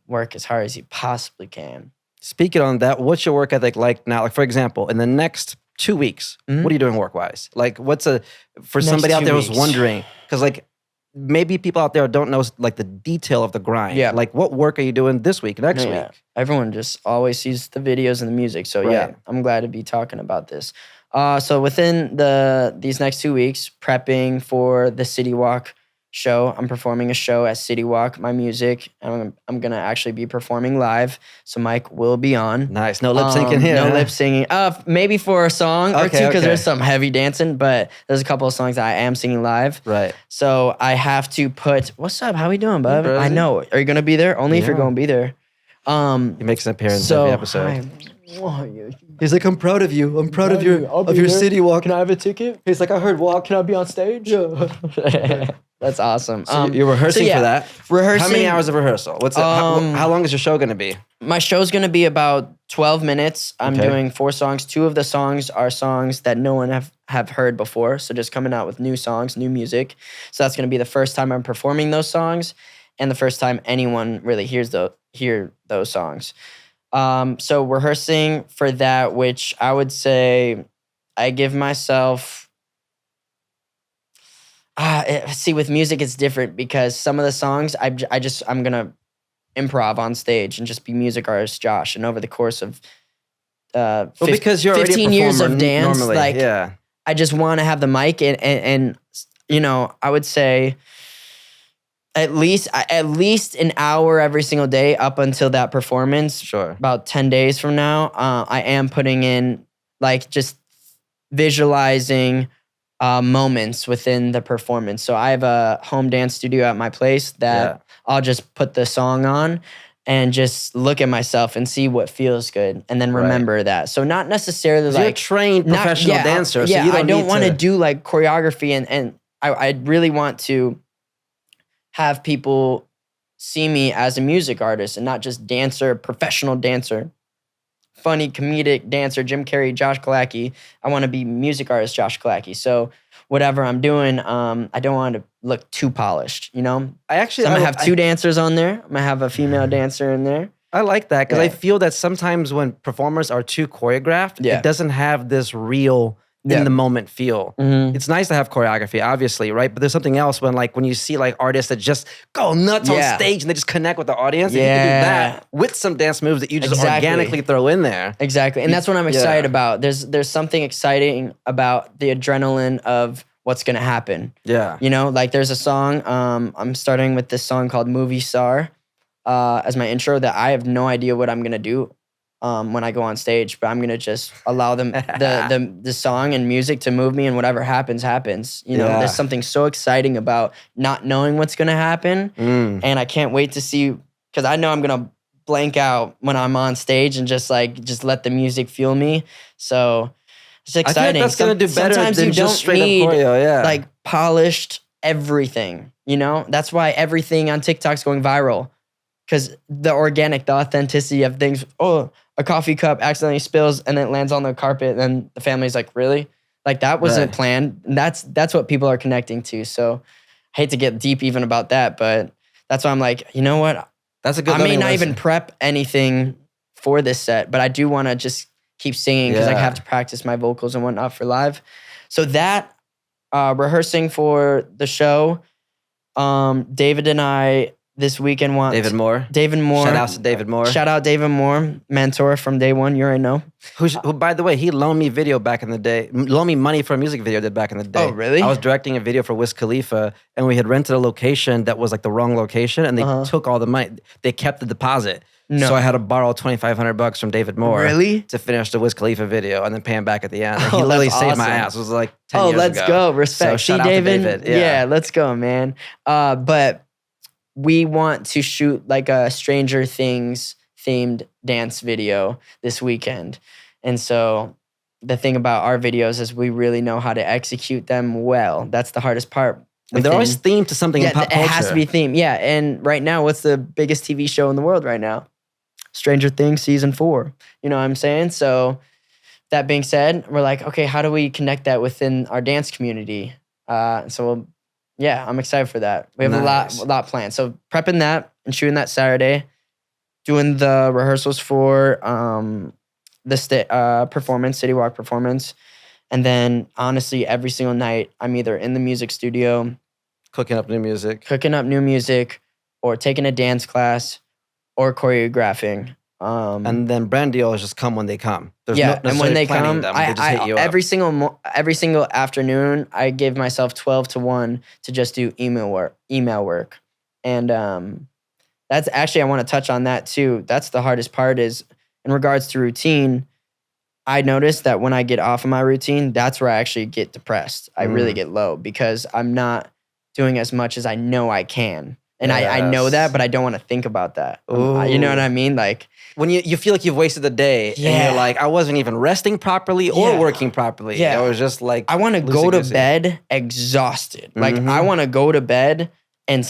work as hard as you possibly can. Speaking on that, what's your work ethic like now? Like for example, in the next 2 weeks, what are you doing work-wise? Like for somebody out there who's wondering, because like maybe people out there don't know like the detail of the grind. Yeah. Like what work are you doing this week, next week? Everyone just always sees the videos and the music. So yeah, I'm glad to be talking about this. So within these next 2 weeks, prepping for the CityWalk show. I'm performing a show at CityWalk, my music. I'm going to actually be performing live. So Mike will be on. Nice. No lip syncing here. No lip singing. Maybe for a song or two, because there's some heavy dancing, but there's a couple of songs that I am singing live. Right. So I have to put, what's up? How we doing, bub? I know. Are you going to be there? Only if you're going to be there. He makes an appearance every episode. He's like, I'm proud of you. I'm proud of your CityWalk. Can I have a ticket? He's like, I heard walk. Can I be on stage? Yeah. That's awesome. So you're rehearsing for that? Rehearsing. How many hours of rehearsal? How long is your show going to be? My show's going to be about 12 minutes. I'm doing 4 songs. 2 of the songs are songs that no one have heard before. So just coming out with new songs, new music. So that's going to be the first time I'm performing those songs and the first time anyone really hear those songs. So rehearsing for that, which I would say I give myself... see, with music, it's different because some of the songs I'm gonna improv on stage and just be music artist Josh. And over the course of because you're 15 years of dance, normally, I just want to have the mic and I would say at least an hour every single day up until that performance. Sure. About 10 days from now, I am putting in like just visualizing moments within the performance. So I have a home dance studio at my place that I'll just put the song on and just look at myself and see what feels good and then remember that. So not necessarily like... You're a trained professional dancer. Yeah, so you don't I don't want to do like choreography and I really want to have people see me as a music artist and not just dancer, professional dancer. funny comedic dancer, Jim Carrey, Josh Killacky. I want to be music artist, Josh Killacky. So whatever I'm doing, I don't want to look too polished, you know? I'm going to have two dancers on there. I'm going to have a female dancer in there. I like that because I feel that sometimes when performers are too choreographed, it doesn't have this real in the moment feel. It's nice to have choreography, obviously, right? But there's something else when you see like artists that just go nuts on stage and they just connect with the audience. And you can do that with some dance moves that you just organically throw in there. Exactly. And that's what I'm excited about. There's something exciting about the adrenaline of what's going to happen. Yeah. You know, like there's a song, I'm starting with this song called Movie Star as my intro that I have no idea what I'm going to do when I go on stage, but I'm gonna just allow them the song and music to move me, and whatever happens, happens. You know, there's something so exciting about not knowing what's gonna happen, and I can't wait to see, because I know I'm gonna blank out when I'm on stage and just let the music fuel me. So it's exciting. I feel like that's gonna do better sometimes than you just don't straight need up choreo. Like polished everything. You know, that's why everything on TikTok's going viral. Because the authenticity of things, a coffee cup accidentally spills and it lands on the carpet, and then the family's like, really? Like that wasn't planned. And that's what people are connecting to. So I hate to get deep even about that, but that's why I'm like, you know what? That's a good I may not even prep anything for this set, but I do want to just keep singing because I have to practice my vocals and whatnot for live. So that, rehearsing for the show, David and I this weekend want David Moore. Shout out to David Moore. Shout out David Moore, mentor from day one. You already know. Who, by the way, he loaned me video back in the day. Loaned me money for a music video I did back in the day. Oh, really? I was directing a video for Wiz Khalifa, and we had rented a location that was like the wrong location, and they took all the money. They kept the deposit. No. So I had to borrow $2,500 from David Moore. Really? To finish the Wiz Khalifa video and then pay him back at the end. And he literally saved my ass. It was like 10 years ago. Let's go. Respect. So shout out to David. Yeah, let's go, man. But we want to shoot like a Stranger Things themed dance video this weekend. And so the thing about our videos is we really know how to execute them well. That's the hardest part. And they're always themed to something in pop culture. It has to be themed. Yeah. And right now, what's the biggest TV show in the world right now? Stranger Things season 4. You know what I'm saying? So that being said, we're like, okay, how do we connect that within our dance community? Yeah, I'm excited for that. We have a lot planned. So prepping that and shooting that Saturday, doing the rehearsals for the performance, CityWalk performance. And then honestly, every single night, I'm either in the music studio, cooking up new music, or taking a dance class, or choreographing. And then brand deals just come when they come. There's and when they come, every single afternoon, I give myself 12 to 1 to just do email work. And that's actually, I want to touch on that too. That's the hardest part is in regards to routine. I noticed that when I get off of my routine, that's where I actually get depressed. I really get low because I'm not doing as much as I know I can. And I know that, but I don't want to think about that. You know what I mean? Like when you feel like you've wasted the day and you're like, I wasn't even resting properly or working properly. I was just like, I want to go to bed exhausted. Like I want to go to bed and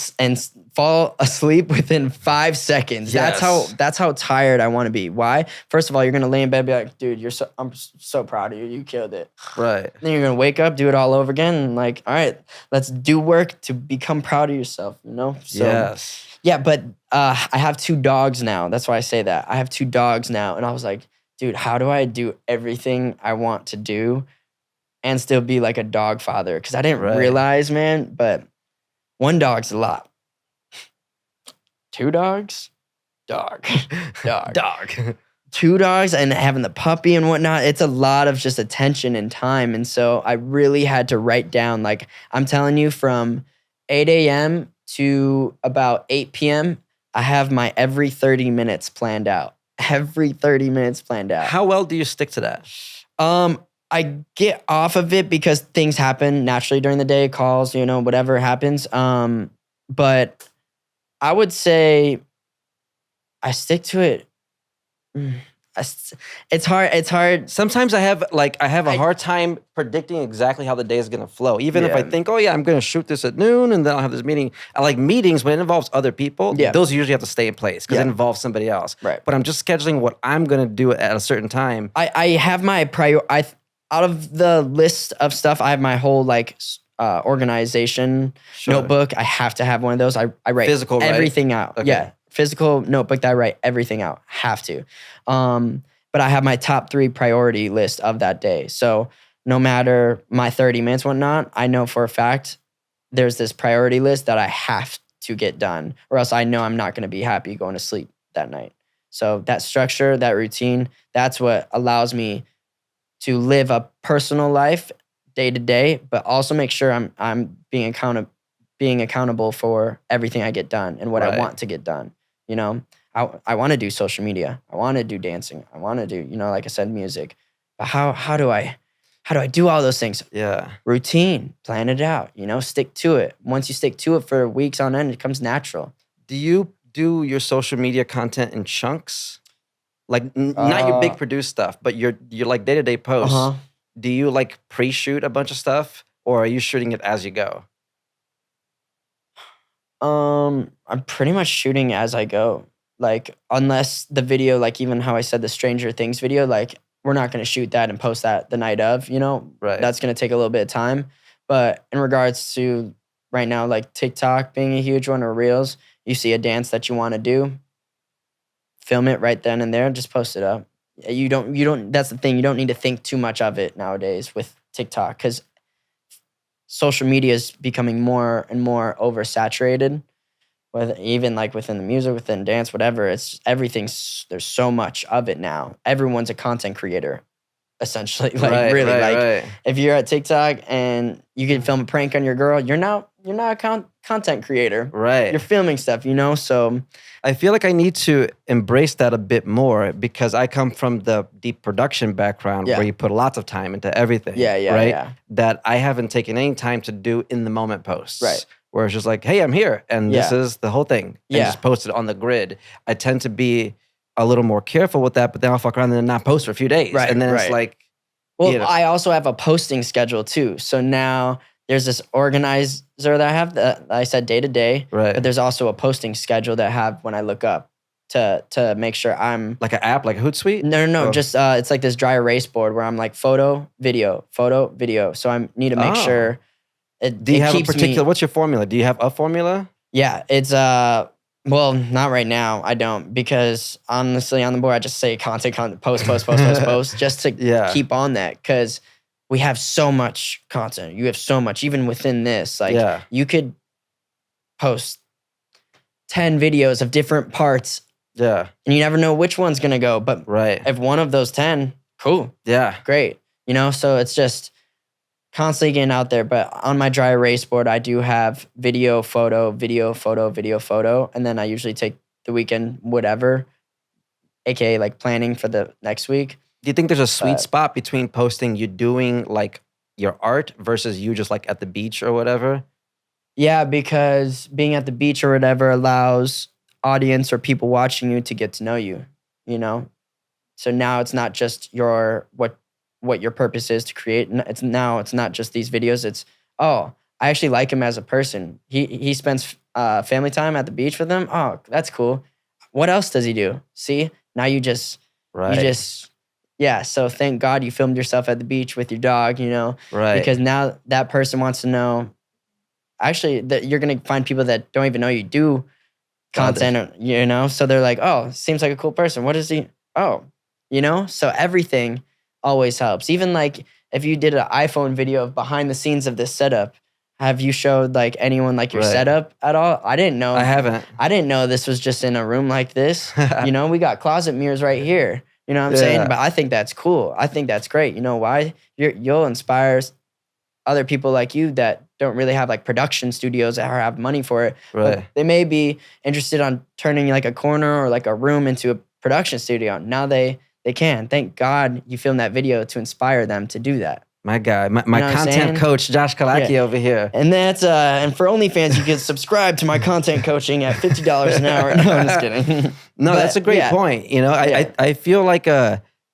fall asleep within 5 seconds. Yes. That's how tired I want to be. Why? First of all, you're gonna lay in bed and be like, dude, I'm so proud of you. You killed it. Right. Then you're gonna wake up, do it all over again, and like, all right, let's do work to become proud of yourself. You know? So, yes. Yeah, but I have 2 dogs now. That's why I say that. I have 2 dogs now, and I was like, dude, how do I do everything I want to do and still be like a dog father? Because I didn't realize, man, but 1 dog's a lot. 2 dogs? Dog. 2 dogs and having the puppy and whatnot, it's a lot of just attention and time. And so I really had to write down, like, I'm telling you, from 8 a.m. to about 8 p.m., I have my every 30 minutes planned out. Every 30 minutes planned out. How well do you stick to that? I get off of it because things happen naturally during the day, calls, whatever happens. But I would say I stick to it. It's hard. It's hard. Sometimes I have a hard time predicting exactly how the day is going to flow. Even if I think, oh yeah, I'm going to shoot this at noon and then I'll have this meeting. I like meetings when it involves other people. Those usually have to stay in place because it involves somebody else. Right. But I'm just scheduling what I'm going to do at a certain time. I have my out of the list of stuff, I have my whole like organization notebook. I have to have one of those. I write physical, everything out. Okay. Yeah. Physical notebook that I write everything out. Have to. But I have my top 3 priority list of that day. So no matter my 30 minutes, whatnot, I know for a fact there's this priority list that I have to get done, or else I know I'm not going to be happy going to sleep that night. So that structure, that routine, that's what allows me to live a personal life day to day, but also make sure I'm being accountable for everything I get done and what I want to get done. You know, I want to do social media. I want to do dancing. I want to do, like I said, music. But how do I do all those things? Yeah. Routine, plan it out, stick to it. Once you stick to it for weeks on end, it comes natural. Do you do your social media content in chunks? Like not your big produced stuff, but your like day-to-day posts. Do you like pre-shoot a bunch of stuff or are you shooting it as you go? I'm pretty much shooting as I go. Like, unless the video, like even how I said the Stranger Things video, like we're not going to shoot that and post that the night of, Right. That's going to take a little bit of time. But in regards to right now, like TikTok being a huge one or Reels, you see a dance that you want to do, film it right then and there, just post it up. You don't, that's the thing. You don't need to think too much of it nowadays with TikTok because social media is becoming more and more oversaturated. Even like within the music, within dance, whatever, it's everything's, there's so much of it now. Everyone's a content creator, essentially. Like right. If you're at TikTok and you can film a prank on your girl, you're not a content creator. Right. You're filming stuff, So I feel like I need to embrace that a bit more because I come from the deep production background where you put lots of time into everything. Yeah. That I haven't taken any time to do in the moment posts. Right. Where it's just like, hey, I'm here, and this is the whole thing. And just post it on the grid. I tend to be a little more careful with that, but then I'll fuck around and then not post for a few days. Right, and then it's like... Well, I also have a posting schedule too. So now there's this organizer that I have that I said day to day, but there's also a posting schedule that I have when I look up to make sure I'm... Like an app, like Hootsuite? No, just it's like this dry erase board where I'm like photo, video. So I need to make sure... Do you have a particular, what's your formula? Do you have a formula? Yeah, it's, well, not right now. I don't, because honestly on the board, I just say content, post, just to keep on that. Cause we have so much content. You have so much, even within this, like you could post 10 videos of different parts. Yeah. And you never know which one's going to go. But if one of those 10, cool. Yeah. Great. So it's just constantly getting out there. But on my dry erase board, I do have video, photo. And then I usually take the weekend, whatever, AKA like planning for the next week. Do you think there's a sweet spot between posting you doing like your art versus you just like at the beach or whatever? Yeah, because being at the beach or whatever allows audience or people watching you to get to know you, So now it's not just what your purpose is to create. It's not just these videos. It's, I actually like him as a person. He spends family time at the beach with him. Oh, that's cool. What else does he do? See, now you just, so thank God you filmed yourself at the beach with your dog, Right. Because now that person wants to know, actually, that you're going to find people that don't even know you do content, so they're like, oh, seems like a cool person. What is he? Oh, so everything always helps. Even like if you did an iPhone video of behind the scenes of this setup, have you showed like anyone like your setup at all? I didn't know. I haven't. I didn't know this was just in a room like this. We got closet mirrors right here. You know what I'm saying? But I think that's cool. I think that's great. You know why? You'll inspire other people like you that don't really have like production studios that have money for it. Right. But they may be interested on turning like a corner or like a room into a production studio. Now they can. Thank God you filmed that video to inspire them to do that. My guy, my You know what I'm content saying? coach, Josh Killacky Yeah. over here. And that's and for OnlyFans, you can subscribe to my content coaching at $50 an hour. No, I'm just kidding. No, But, that's a great point. You know, Yeah. I feel like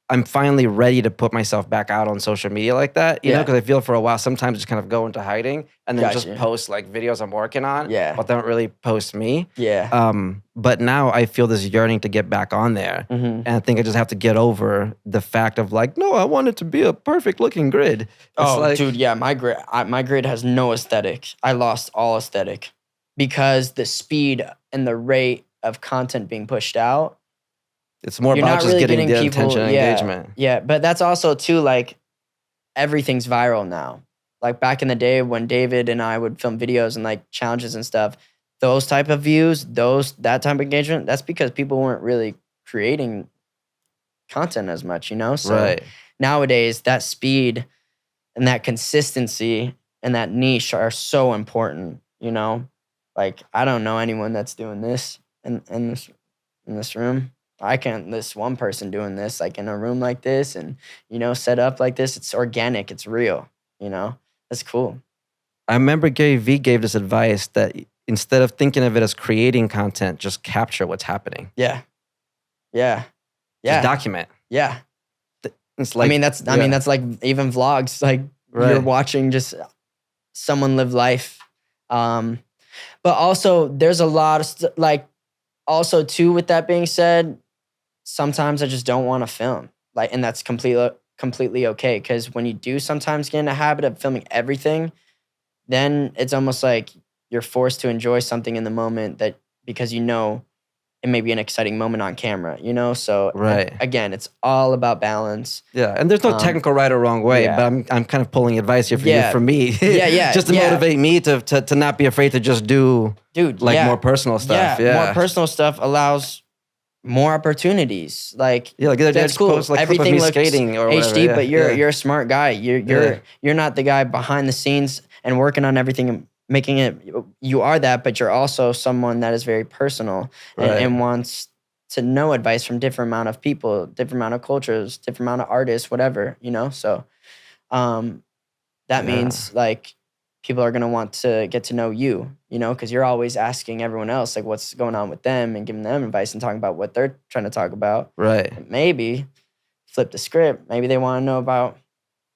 I'm finally ready to put myself back out on social media like that, you know, because I feel for a while sometimes just kind of go into hiding and then just post like videos I'm working on, but don't really post me. Yeah. But now I feel this yearning to get back on there. And I think I just have to get over the fact of like, no, I want it to be a perfect looking grid. Dude, yeah, my grid has no aesthetic. I lost all aesthetic because the speed and the rate of content being pushed out. It's more about just getting the attention and engagement. Yeah, but that's also too like everything's viral now. Like back in the day when David and I would film videos and like challenges and stuff, those type of views, that type of engagement, that's because people weren't really creating content as much, you know? So nowadays that speed and that consistency and that niche are so important, you know? Like I don't know anyone that's doing this in this room. I can't list one person doing this like in a room like this and, you know, set up like this. It's organic. It's real, you know? That's cool. I remember Gary Vee gave this advice that instead of thinking of it as creating content, just capture what's happening. Yeah. Yeah. Just document. Yeah. It's like, I mean, that's like even vlogs, like you're watching just someone live life. But also there's a lot of like, also too, with that being said, sometimes I just don't want to film, like, and that's completely okay. Because when you do sometimes get in a habit of filming everything, then it's almost like you're forced to enjoy something in the moment that because you know it may be an exciting moment on camera, you know. So again, it's all about balance. Yeah, and there's no technical right or wrong way, but I'm kind of pulling advice here for me, just to motivate me to not be afraid to just do more personal stuff. More personal stuff allows more opportunities. Like that's cool. Post, like, everything looks skating or HD, whatever. But you're a smart guy. You're not the guy behind the scenes and working on everything and making it. You are that, but you're also someone that is very personal and wants to know advice from different amount of people, different amount of cultures, different amount of artists, whatever, you know. So that means like people are going to want to get to know you, you know, because you're always asking everyone else like what's going on with them and giving them advice and talking about what they're trying to talk about. And maybe flip the script. Maybe they want to know about,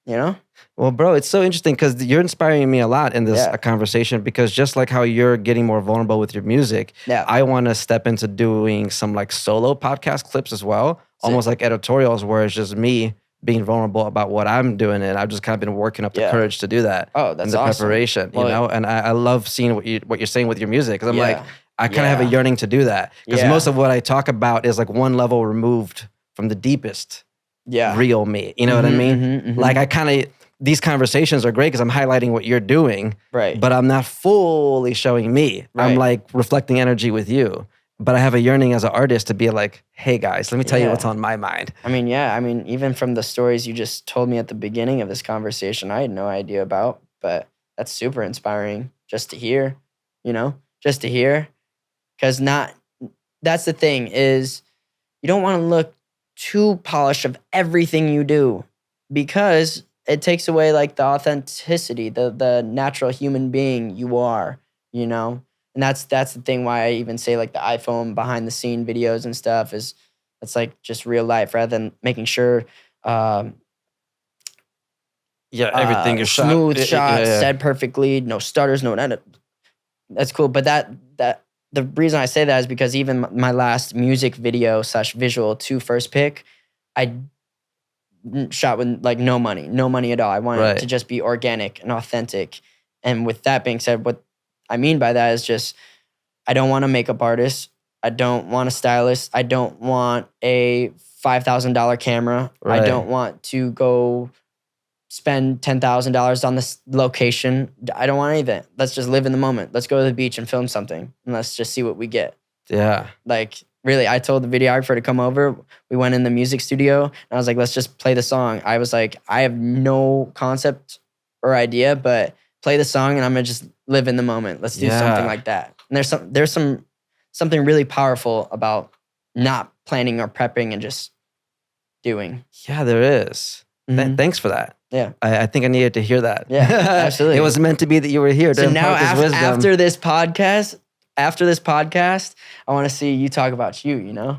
you know? Well, bro, it's so interesting because you're inspiring me a lot in this conversation because just like how you're getting more vulnerable with your music, I want to step into doing some like solo podcast clips as well, almost like editorials where it's just me being vulnerable about what I'm doing, and I've just kind of been working up the courage to do that. Oh, that's in the awesome. preparation, you know. And I love seeing what you're saying with your music because I'm like, I kind of have a yearning to do that because most of what I talk about is like one level removed from the deepest, real me. You know what I mean? Like I kind of these conversations are great because I'm highlighting what you're doing, but I'm not fully showing me. I'm like reflecting energy with you. But I have a yearning as an artist to be like, hey guys, let me tell you what's on my mind. I mean, even from the stories you just told me at the beginning of this conversation, I had no idea about, but that's super inspiring just to hear, you know, just to hear. Because that's the thing is you don't want to look too polished of everything you do because it takes away like the authenticity, the natural human being you are, you know? And that's the thing why I even say like the iPhone behind the scene videos and stuff is it's like just real life rather than making sure everything is smooth shot, said perfectly, no stutters, no edit. That's cool. But that the reason I say that is because even my last music video / visual to first pick, I shot with like no money at all. I wanted it to just be organic and authentic. And with that being said, what I mean by that is just, I don't want a makeup artist. I don't want a stylist. I don't want a $5,000 camera. I don't want to go spend $10,000 on this location. I don't want anything. Let's just live in the moment. Let's go to the beach and film something. And let's just see what we get. Yeah. Like, really, I told the videographer to come over. We went in the music studio. And I was like, let's just play the song. I was like, I have no concept or idea, but play the song and I'm going to just live in the moment. Let's do something like that. And there's something really powerful about not planning or prepping and just doing. Yeah, there is. Thanks for that. Yeah. I think I needed to hear that. Yeah, absolutely. It was meant to be that you were here to So now impart this wisdom. after this podcast, I want to see you talk about you, you know?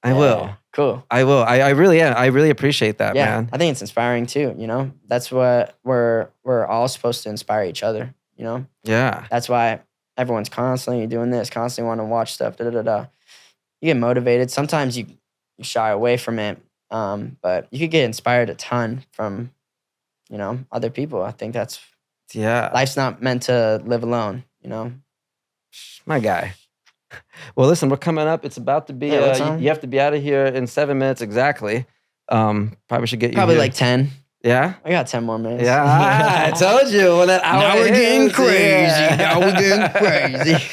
I will. Cool. I will. I really am. I really appreciate that, man. I think it's inspiring too, you know? That's what we're all supposed to inspire each other, you know? Yeah. That's why everyone's constantly doing this, constantly want to watch stuff, You get motivated. Sometimes you shy away from it, but you could get inspired a ton from, you know, other people. I think that's life's not meant to live alone, you know? My guy. Well, listen, we're coming up. It's about to be, you have to be out of here in 7 minutes exactly. Probably should get you Probably here. Like 10. Yeah? I got 10 more minutes. Yeah, I told you. When that hour now we're getting crazy. Yeah. Now we're getting crazy.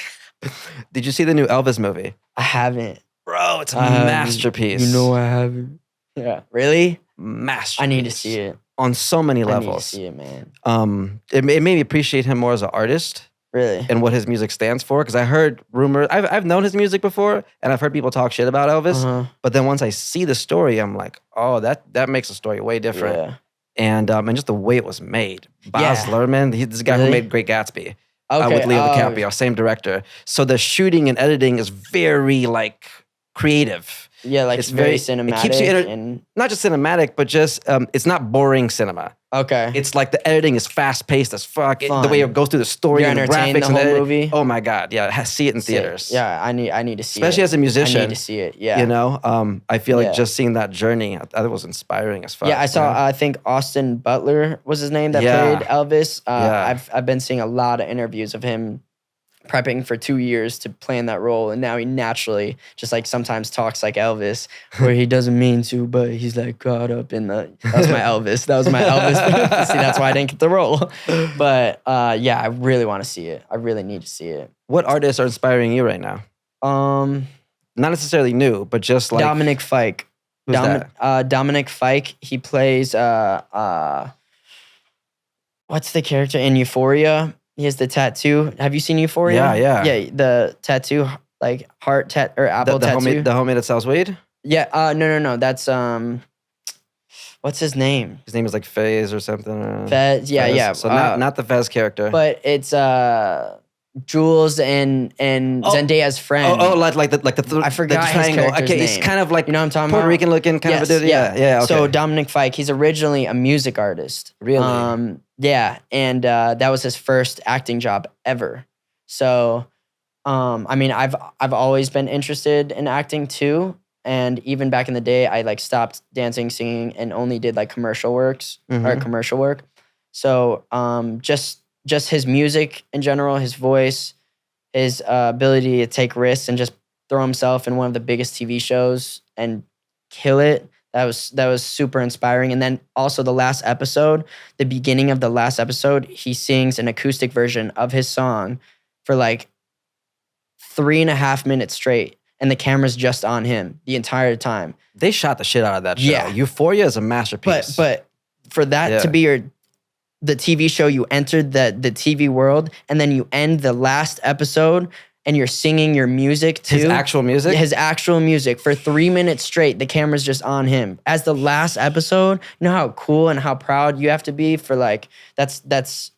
Did you see the new Elvis movie? I haven't. Bro, it's a masterpiece. You know I haven't. Yeah. Really? Masterpiece. I need to see it. On so many levels. I need to see it, man. It made me appreciate him more as an artist. Really? And what his music stands for. Because I heard rumors. I've known his music before, and I've heard people talk shit about Elvis. But then once I see the story, I'm like, oh, that makes the story way different. Yeah. And just the way it was made. Baz Luhrmann, this guy who made Great Gatsby. With Leo DiCaprio, same director. So the shooting and editing is very like creative. Yeah, like it's very cinematic. It keeps you not just cinematic, but just it's not boring cinema. Okay. It's like the editing is fast paced as fuck. The way it goes through the story and the graphics the whole movie. Oh my god, yeah, see it in theaters. Yeah, I need to see Especially it. as a musician. I need to see it. Yeah. You know, I feel like just seeing that journey, I thought it was inspiring as fuck. Yeah, I saw. I think Austin Butler was his name that played Elvis. I've been seeing a lot of interviews of him prepping for 2 years to play in that role, and now he naturally just like sometimes talks like Elvis, where he doesn't mean to, but he's like caught up in the. That was my Elvis. See, that's why I didn't get the role. But yeah, I really want to see it. I really need to see it. What artists are inspiring you right now? Not necessarily new, but just like Dominic Fike. Who's that? Dominic Fike. He plays what's the character in Euphoria? He has the tattoo. Have you seen Euphoria? Yeah. Yeah, the tattoo, like heart or apple tattoo. The homie that sells weed? Yeah, no. That's, what's his name? His name is like Fez or something. Fez, yeah. So not the Fez character. But it's Jules and Zendaya's friend. Like the I forgot the triangle. his character's Okay, name. He's kind of like you know what I'm talking Puerto about? Rican looking kind of a dude. Yeah. Okay. So Dominic Fike, he's originally a music artist. Really? Yeah, and that was his first acting job ever. So, I mean, I've always been interested in acting too, and even back in the day, I like stopped dancing, singing, and only did like commercial work. So, just his music in general, his voice, his ability to take risks and just throw himself in one of the biggest TV shows and kill it. That was super inspiring. And then also the last episode, the beginning of the last episode, he sings an acoustic version of his song for like 3.5 minutes straight. And the camera's just on him the entire time. They shot the shit out of that show. Yeah. Euphoria is a masterpiece. But for that to be the TV show, you entered the TV world, and then you end the last episode and you're singing your music too. His actual music? His actual music for 3 minutes straight. The camera's just on him. As the last episode, you know how cool and how proud you have to be for like, that's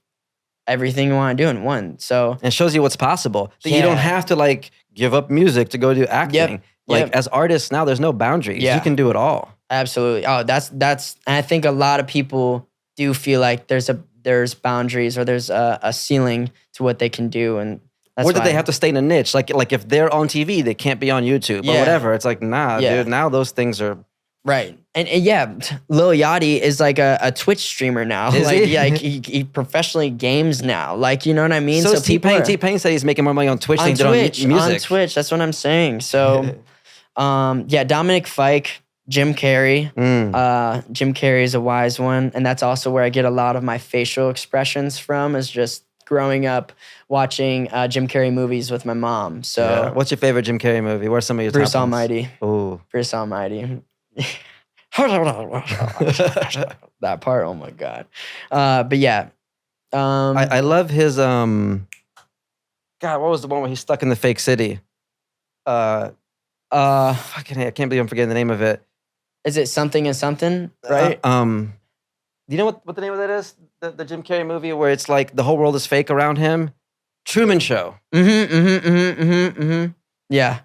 everything you want to do in one. So it shows you what's possible. That you don't have to like give up music to go do acting. As artists now, there's no boundaries. You can do it all. Absolutely. Oh, that's, and I think a lot of people do feel like there's boundaries or there's a ceiling to what they can do. And or that they have to stay in a niche. Like if they're on TV, they can't be on YouTube or whatever. It's like, dude, now those things are... Right. And Lil Yachty is like a Twitch streamer now. Is like, he? Yeah, he professionally games now. Like, you know what I mean? So T-Pain. T-Pain said he's making more money on Twitch than he did on music. On Twitch, that's what I'm saying. So, Dominic Fike, Jim Carrey. Jim Carrey is a wise one. And that's also where I get a lot of my facial expressions from, is just growing up watching Jim Carrey movies with my mom. So, what's your favorite Jim Carrey movie? What are some of your Bruce top ones? Almighty. Ooh. Bruce Almighty. That part, oh my god. But yeah. I love his God, what was the one where he's stuck in the fake city? Fucking I can't believe I'm forgetting the name of it. Is it something and something, right? Do you know what the name of that is? The Jim Carrey movie where it's like the whole world is fake around him? Truman Show. Yeah.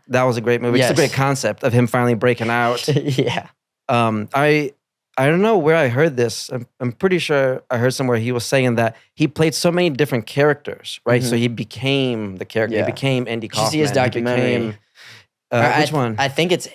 That was a great movie. Yes. It's a great concept of him finally breaking out. Yeah. I don't know where I heard this. I'm pretty sure I heard somewhere he was saying that he played so many different characters, right? So he became the character. Yeah. He became Andy Kaufman. Did you see his documentary? He became, which one? I think it's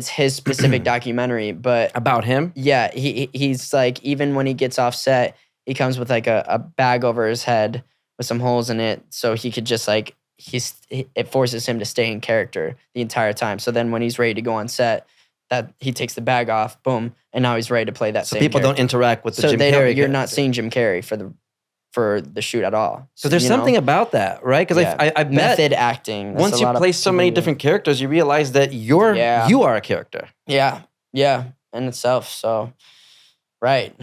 his specific documentary, but About him? yeah, he's like, even when he gets off set, he comes with like a bag over his head with some holes in it, so he could just like it forces him to stay in character the entire time. So then when he's ready to go on set, that he takes the bag off, boom, and now he's ready to play that. So same people character. don't interact with the Jim Carrey You're character. not seeing Jim Carrey for the shoot at all. So there's something about that, right? Because I bet method acting. Once you play so many different characters, you realize that you are a character. Yeah, in itself. So, right,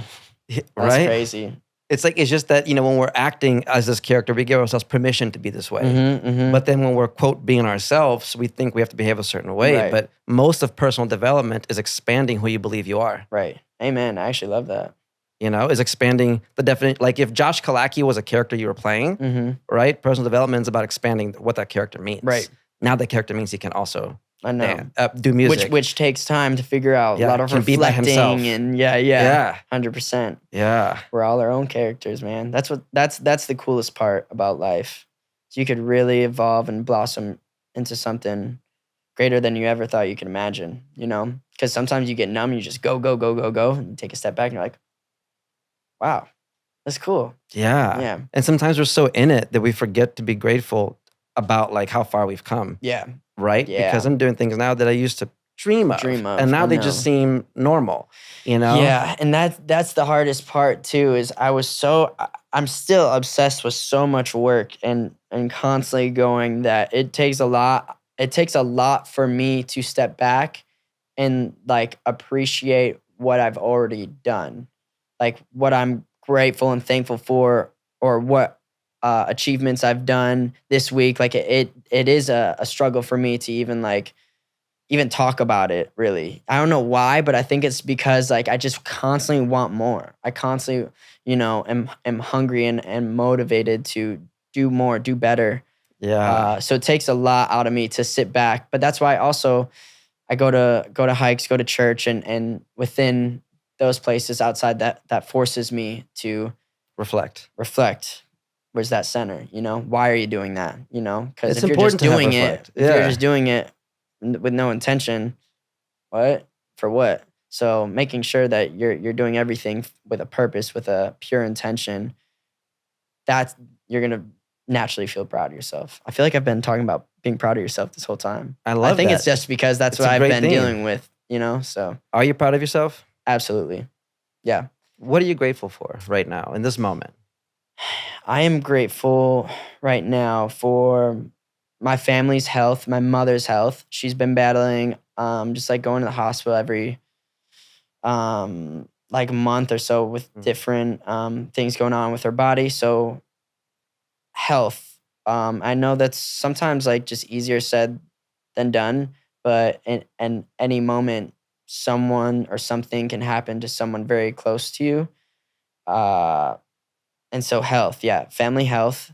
that's crazy. It's just that, when we're acting as this character, we give ourselves permission to be this way. But then when we're, quote, being ourselves, we think we have to behave a certain way. Right. But most of personal development is expanding who you believe you are. Right. Amen. I actually love that. Is expanding the definition. Like if Josh Killacky was a character you were playing, right? Personal development is about expanding what that character means. Right. Now that character means he can also do music. Which takes time to figure out. A lot of can be by himself. And 100%. Yeah. We're all our own characters, man. That's the coolest part about life. So you could really evolve and blossom into something greater than you ever thought you could imagine, Because sometimes you get numb, you just go, and you take a step back and you're like, wow, that's cool. Yeah. Yeah. And sometimes we're so in it that we forget to be grateful about like how far we've come. Yeah. Right? Yeah. Because I'm doing things now that I used to dream of. And now they just seem normal, Yeah. And that's the hardest part too, is I'm still obsessed with so much work and constantly going that it takes a lot for me to step back and like appreciate what I've already done. Like what I'm grateful and thankful for, or what achievements I've done this week. Like it is a struggle for me to even talk about it, really. I don't know why, but I think it's because like I just constantly want more. I constantly, am hungry and motivated to do more, do better. Yeah. So it takes a lot out of me to sit back. But that's why also I go to hikes, go to church, and within those places outside that forces me to reflect. Where's that center? Why are you doing that? Because It's if you're just important to have doing it, reflect. if you're just doing it with no intention, what? For what? So making sure that you're doing everything with a purpose, with a pure intention, that's you're gonna naturally feel proud of yourself. I feel like I've been talking about being proud of yourself this whole time. I think it's just because that's what I've been dealing with, So are you proud of yourself? Absolutely. Yeah. What are you grateful for right now in this moment? I am grateful right now for my family's health, my mother's health. She's been battling, just like going to the hospital every like month or so with different things going on with her body. So health. I know that's sometimes like just easier said than done, but in any moment, someone or something can happen to someone very close to you. And so health, family health,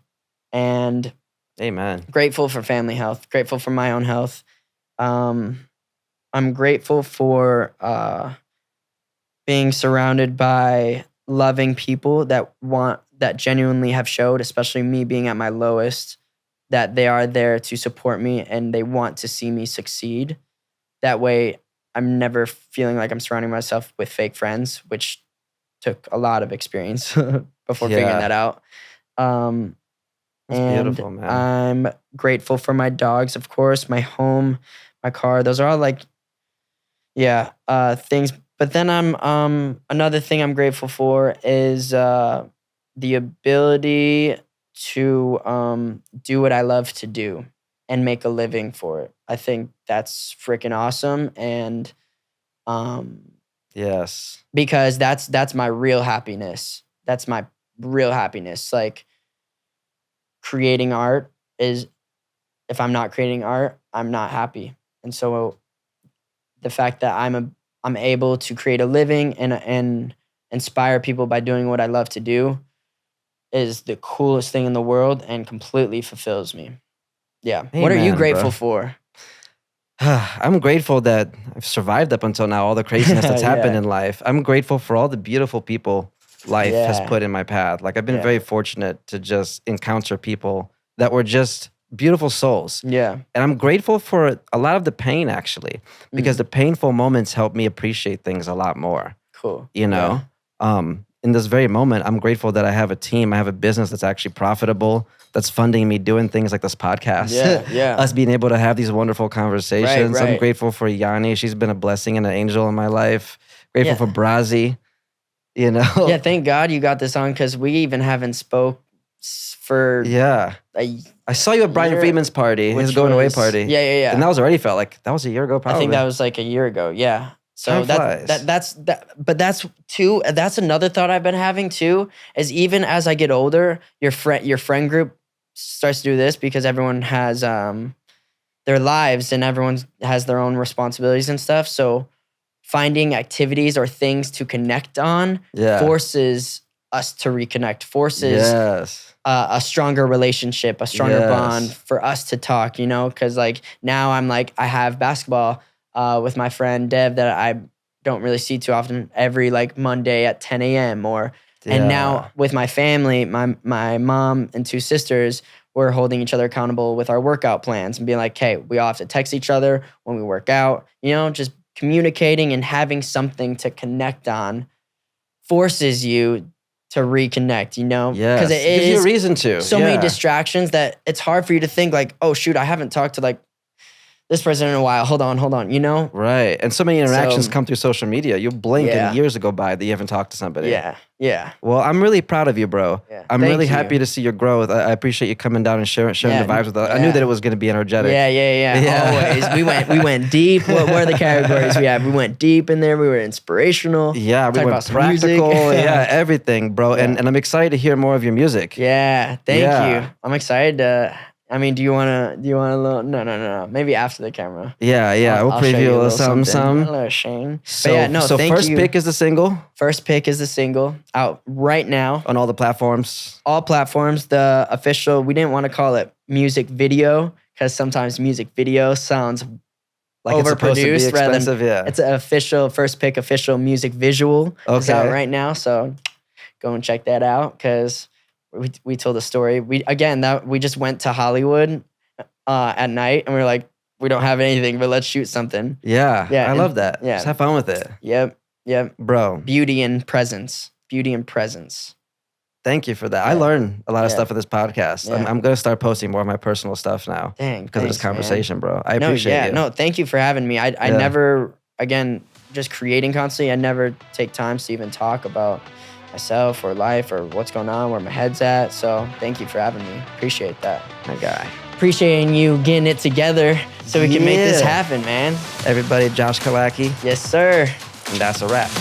and amen. Grateful for family health, grateful for my own health. I'm grateful for being surrounded by loving people that genuinely have showed, especially me being at my lowest, that they are there to support me and they want to see me succeed. That way, I'm never feeling like I'm surrounding myself with fake friends, which took a lot of experience before figuring that out. That's beautiful, man. I'm grateful for my dogs, of course, my home, my car. Those are all like, things. But then another thing I'm grateful for is the ability to do what I love to do and make a living for it. I think that's freaking awesome. And yes, because that's my real happiness. That's my real happiness. Like creating art is, if I'm not creating art, I'm not happy. And so the fact that I'm able to create a living and inspire people by doing what I love to do is the coolest thing in the world and completely fulfills me. Yeah. What are you grateful for? I'm grateful that I've survived up until now, all the craziness that's happened in life. I'm grateful for all the beautiful people life has put in my path. Like I've been very fortunate to just encounter people that were just beautiful souls. Yeah. And I'm grateful for a lot of the pain actually, because the painful moments help me appreciate things a lot more. Cool. You know? In this very moment, I'm grateful that I have a team. I have a business that's actually profitable, that's funding me doing things like this podcast. Yeah. Us being able to have these wonderful conversations. Right. I'm grateful for Yanni. She's been a blessing and an angel in my life. Grateful for Brazi, you know? Yeah, thank God you got this on because we even haven't spoke for I saw you at Brian Freeman's party, his going away party. Yeah. And that was already felt like, that was a year ago probably. I think that was like a year ago, yeah. So that's another thought I've been having too, is even as I get older, your friend group starts to do this because everyone has their lives and everyone has their own responsibilities and stuff. So finding activities or things to connect on forces us to reconnect, forces a stronger relationship, a stronger bond for us to talk, you know? Because like now I'm like, I have basketball with my friend Dev that I don't really see too often, every like Monday at 10 a.m. And now with my family, my mom and two sisters, we're holding each other accountable with our workout plans and being like, hey, we all have to text each other when we work out, you know, just communicating and having something to connect on forces you to reconnect, you know? Because it gives you a reason to. So many distractions that it's hard for you to think like, oh shoot, I haven't talked to like this person in a while. Hold on, you know? Right. And so many interactions come through social media. You blink and years go by that you haven't talked to somebody. Yeah. Well, I'm really proud of you, bro. Yeah. I'm really happy to see your growth. I appreciate you coming down and sharing the vibes with us. I knew that it was going to be energetic. Yeah. Always. We went deep. What are the categories we have? We went deep in there. We were inspirational. Yeah, we went practical. Everything, bro. And I'm excited to hear more of your music. Yeah, thank you. I'm excited to... I mean, do you want a little? No. Maybe after the camera. Yeah. We'll preview a little something. A little Shane. So first pick is the single. First pick is the single out right now. On all the platforms. All platforms. The official, we didn't want to call it music video because sometimes music video sounds like overproduced rather than it's an official first pick, official music visual. It's out right now. So go and check that out because we told a story. We just went to Hollywood at night and we were like, we don't have anything, but let's shoot something. Yeah. I love that. Yeah. Just have fun with it. Yep. Bro. Beauty and presence. Thank you for that. I learned a lot of stuff in this podcast. Yeah. I'm going to start posting more of my personal stuff now. Because of this conversation, bro. I appreciate you. No, thank you for having me. I never, again, just creating constantly, I never take time to even talk about myself or life or what's going on, where my head's at. So thank you for having me. Appreciate that. My guy. Appreciating you getting it together so we can make this happen, man. Everybody, Josh Killacky. Yes, sir. And that's a wrap.